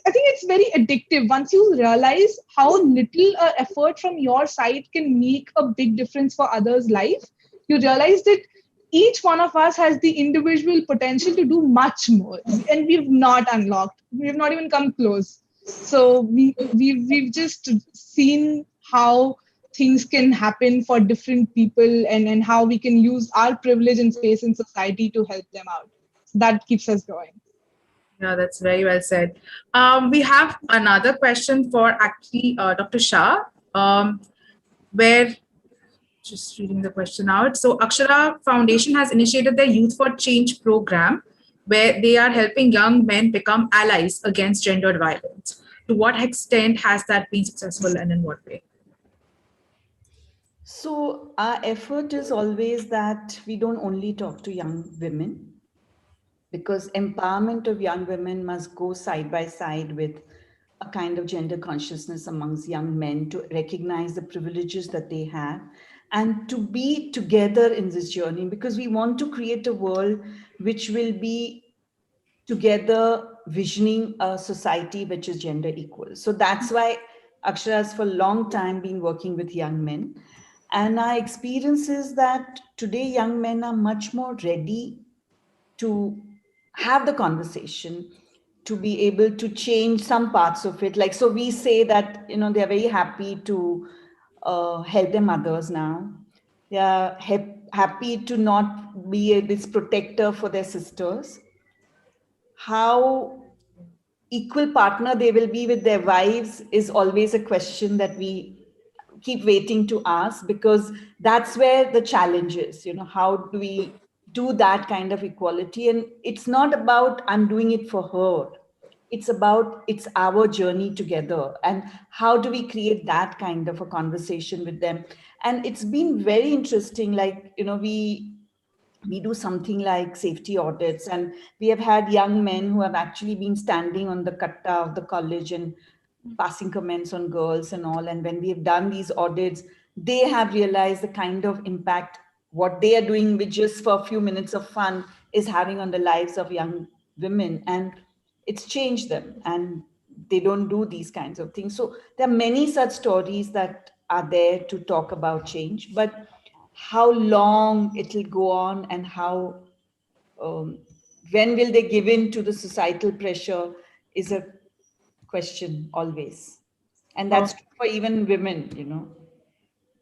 I think it's very addictive. Once you realize how little effort from your side can make a big difference for others' life, you realize that each one of us has the individual potential to do much more, and we've not unlocked. We've not even come close. So we've just seen how things can happen for different people, and how we can use our privilege and space in society to help them out. So that keeps us going. Yeah, that's very well said. We have another question for actually Dr. Shah, where just reading the question out. So Akshara Foundation has initiated their Youth for Change program, where they are helping young men become allies against gendered violence. To what extent has that been successful, and in what way? So our effort is always that we don't only talk to young women, because empowerment of young women must go side by side with a kind of gender consciousness amongst young men to recognize the privileges that they have and to be together in this journey, because we want to create a world which will be together visioning a society which is gender equal. So that's why Akshara has for a long time been working with young men. And our experience is that today young men are much more ready to have the conversation, to be able to change some parts of it. Like, so we say that, you know, they're very happy to help their mothers now. They are happy to not be this protector for their sisters. How equal partner they will be with their wives is always a question that we keep waiting to ask, because that's where the challenge is. You know, how do we do that kind of equality? And it's not about I'm doing it for her. It's about it's our journey together, and how do we create that kind of a conversation with them. And it's been very interesting. Like, you know, we do something like safety audits, and we have had young men who have actually been standing on the katta of the college and passing comments on girls and all. And when we have done these audits, they have realized the kind of impact what they are doing with just for a few minutes of fun is having on the lives of young women, and it's changed them, and they don't do these kinds of things. So there are many such stories that are there to talk about change, but how long it'll go on and how when will they give in to the societal pressure is a question always. And that's true for even women, you know.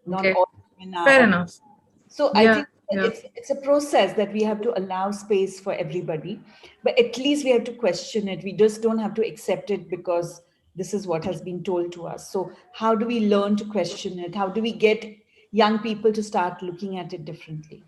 Not all women are. Fair enough. So I think it's a process that we have to allow space for everybody, but at least we have to question it. We just don't have to accept it because this is what has been told to us. So how do we learn to question it? How do we get young people to start looking at it differently?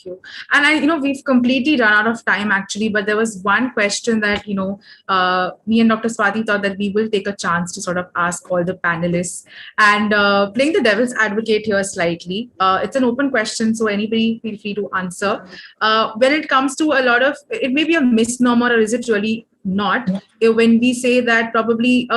You. And we've completely run out of time actually, but there was one question that, me and Dr. Swati thought that we will take a chance to sort of ask all the panelists, and playing the devil's advocate here slightly. It's an open question, so anybody feel free to answer. When it comes to a lot of, it may be a misnomer, or is it really not? When we say that probably,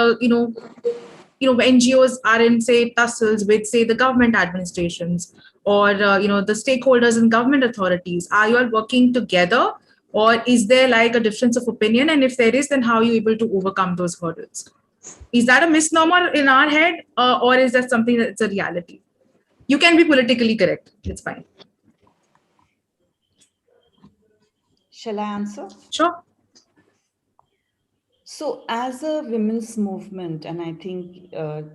NGOs are in, say, tussles with, say, the government administrations, or the stakeholders and government authorities. Are you all working together, or is there like a difference of opinion? And if there is, then how are you able to overcome those hurdles? Is that a misnomer in our head, or is that something that's a reality? You can be politically correct. It's fine. Shall I answer? Sure. So, as a women's movement, and I think Dr.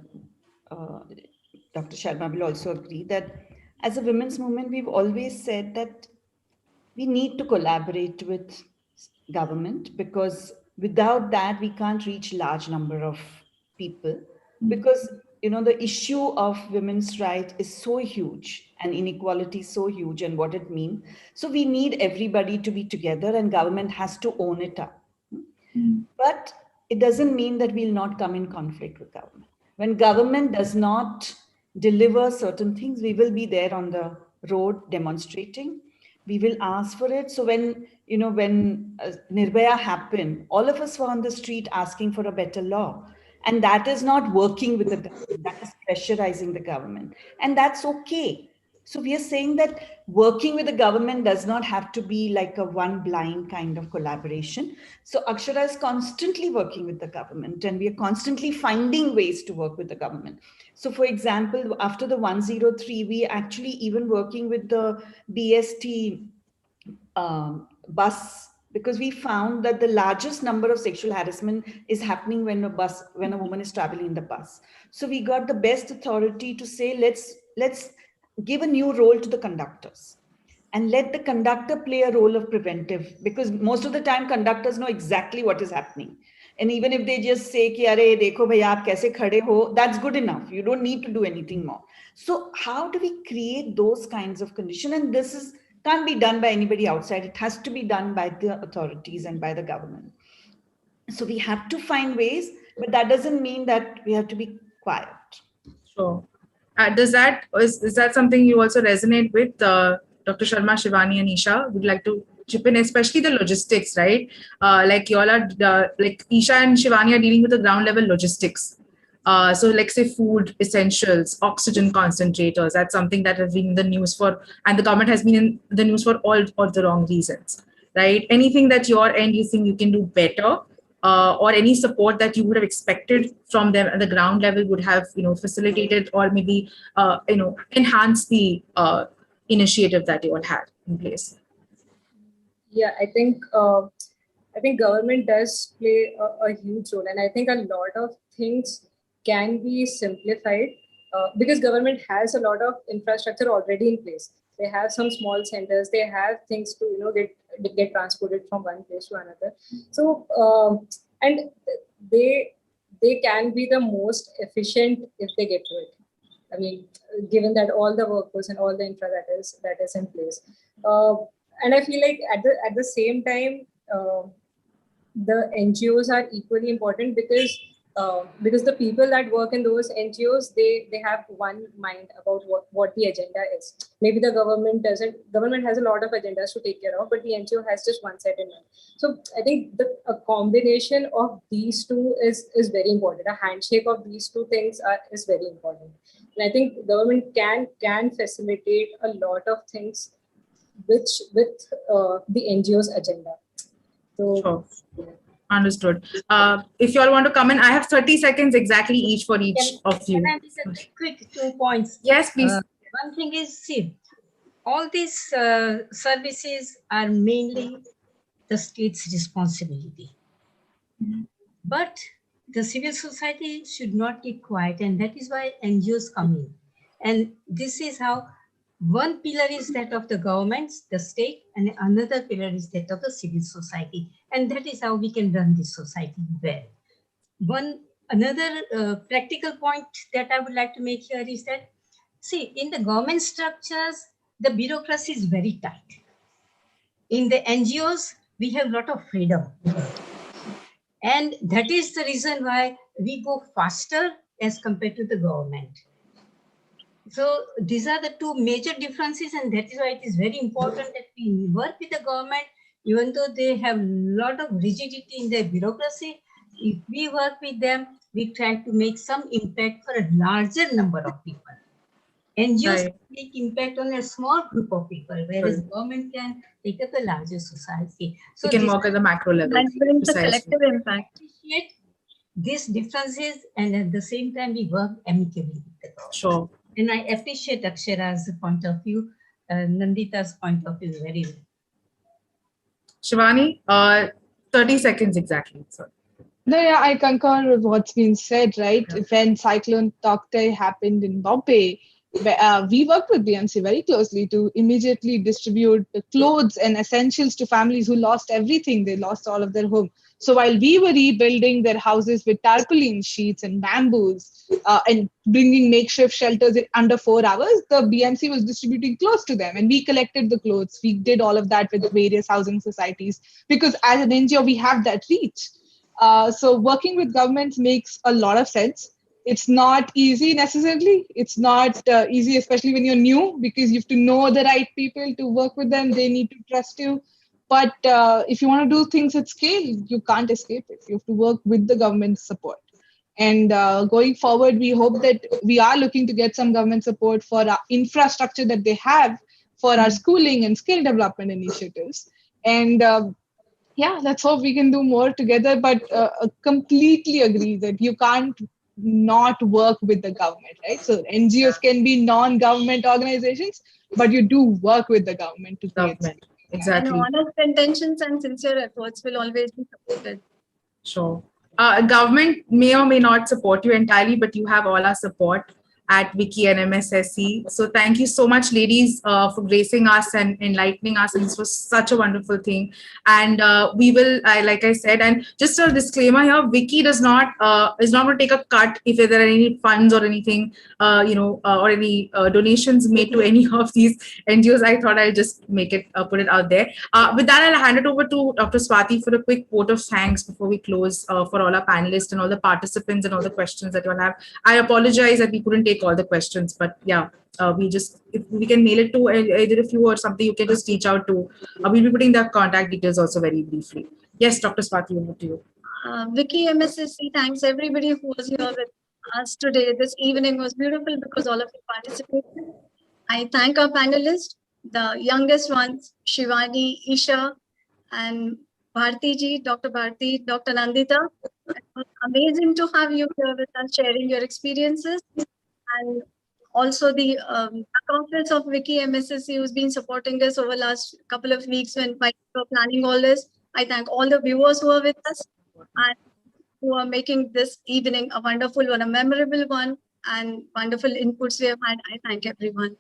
Sharma will also agree that as a women's movement, we've always said that we need to collaborate with government, because without that we can't reach large number of people, because the issue of women's right is so huge and inequality so huge and what it means. So we need everybody to be together, and government has to own it up. But it doesn't mean that we'll not come in conflict with government. When government does not deliver certain things, we will be there on the road demonstrating. We will ask for it. So when Nirbhaya happened, all of us were on the street asking for a better law. And that is not working with the government. That is pressurizing the government. And that's okay. So we are saying that working with the government does not have to be like a one blind kind of collaboration. So Akshara is constantly working with the government, and we are constantly finding ways to work with the government. So for example, after the 103, we actually even working with the BST bus, because we found that the largest number of sexual harassment is happening when a woman is traveling in the bus. So we got the best authority to say, let's give a new role to the conductors and let the conductor play a role of preventive, because most of the time conductors know exactly what is happening. And even if they just say, ki, Are, dekho bhaiya, aap kaise khade ho, that's good enough. You don't need to do anything more. So how do we create those kinds of conditions? And this can't be done by anybody outside. It has to be done by the authorities and by the government. So we have to find ways, but that doesn't mean that we have to be quiet. Sure. Is that something you also resonate with, Dr. Sharma, Shivani, and Isha? Would like to chip in, especially the logistics, right? Like you all are, like Isha and Shivani are dealing with the ground level logistics. So like say food essentials, oxygen concentrators, that's something that has been in the news for, and the government has been in the news for all of the wrong reasons, right? Anything that your end you think you can do better, or any support that you would have expected from them at the ground level would have, facilitated or maybe, enhanced the initiative that you all had in place? Yeah, I think government does play a huge role, and I think a lot of things can be simplified because government has a lot of infrastructure already in place. They have some small centers. They have things to get transported from one place to another. So and they can be the most efficient if they get to it. I mean, given that all the workforce and all the infra that is in place. And I feel like at the same time, the NGOs are equally important because the people that work in those NGOs, they have one mind about what the agenda is. Maybe the government doesn't. Government has a lot of agendas to take care of, but the NGO has just one set in mind. So I think a combination of these two is very important. A handshake of these two things is very important. And I think government can facilitate a lot of things with the NGO's agenda. So, sure. Yeah. Understood. If you all want to come in, I have 30 seconds exactly each for each of you. Can I just a quick 2 points? Yes, please. One thing is, see, all these services are mainly the state's responsibility. But the civil society should not keep quiet, and that is why NGOs come in. And this is how one pillar is that of the governments, the state, and another pillar is that of the civil society. And that is how we can run this society well. Another practical point that I would like to make here is that, see, in the government structures, the bureaucracy is very tight. In the NGOs, we have a lot of freedom. And that is the reason why we go faster as compared to the government. So these are the two major differences, and that is why it is very important that we work with the government, even though they have a lot of rigidity in their bureaucracy. If we work with them, we try to make some impact for a larger number of people. NGOs make impact on a small group of people, whereas government can take up a larger society. So you can work at the macro level. And brings the collective impact. Appreciate these differences, and at the same time, we work amicably with the government. Sure. And I appreciate Akshara's point of view, Nandita's point of view very well. Shivani, 30 seconds exactly. Sorry. No, yeah, I concur with what's been said, right? When Cyclone Tauktae happened in Bombay, we worked with BMC very closely to immediately distribute the clothes and essentials to families who lost everything. They lost all of their home. So while we were rebuilding their houses with tarpaulin sheets and bamboos and bringing makeshift shelters in under 4 hours, the BMC was distributing clothes to them. And we collected the clothes. We did all of that with various housing societies because as an NGO, we have that reach. So working with governments makes a lot of sense. It's not easy necessarily. It's not easy, especially when you're new, because you have to know the right people to work with them. They need to trust you. But if you want to do things at scale, you can't escape it. You have to work with the government's support. And going forward, we hope that we are looking to get some government support for our infrastructure that they have for our schooling and skill development initiatives. And yeah, let's hope we can do more together. But completely agree that you can't not work with the government, right? So NGOs can be non-government organizations, but you do work with the government to create. Exactly. And honest intentions and sincere efforts will always be supported. Sure. Government may or may not support you entirely, but you have all our support at Wiki and MSSC. So thank you so much, ladies, for gracing us and enlightening us. And this was such a wonderful thing. And we will, like I said, and just a disclaimer here, Wiki is not going to take a cut if there are any funds or anything, or any donations made to any of these NGOs. I thought I'll just make it, put it out there. With that, I'll hand it over to Dr. Swati for a quick vote of thanks before we close for all our panelists and all the participants and all the questions that you all have. I apologize that we couldn't take all the questions, but yeah, if we can mail it to either of you or something, you can just reach out to. We'll be putting the contact details also very briefly. Yes, Dr. Swati, over to you. Wiki MSSC, thanks everybody who was here with us today. This evening was beautiful because all of you participated. I thank our panelists, the youngest ones, Shivani, Isha, and Bharti ji, Dr. Bharti, Dr. Nandita. It was amazing to have you here with us sharing your experiences. And also the back office of Wiki MSSC who's been supporting us over the last couple of weeks when we were planning all this. I thank all the viewers who are with us and who are making this evening a wonderful one, a memorable one, and wonderful inputs we have had. I thank everyone.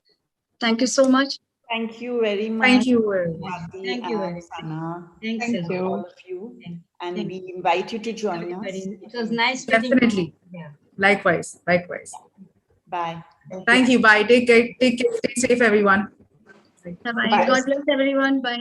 Thank you so much. Thank you very much. Thank you very much. Thank you very much. Sana. Thank you. All of you. And we invite you to join us. It was nice. Definitely. Yeah. Likewise. Bye. Thank you. Bye. Take care. Stay safe, everyone. Bye. God bless everyone. Bye.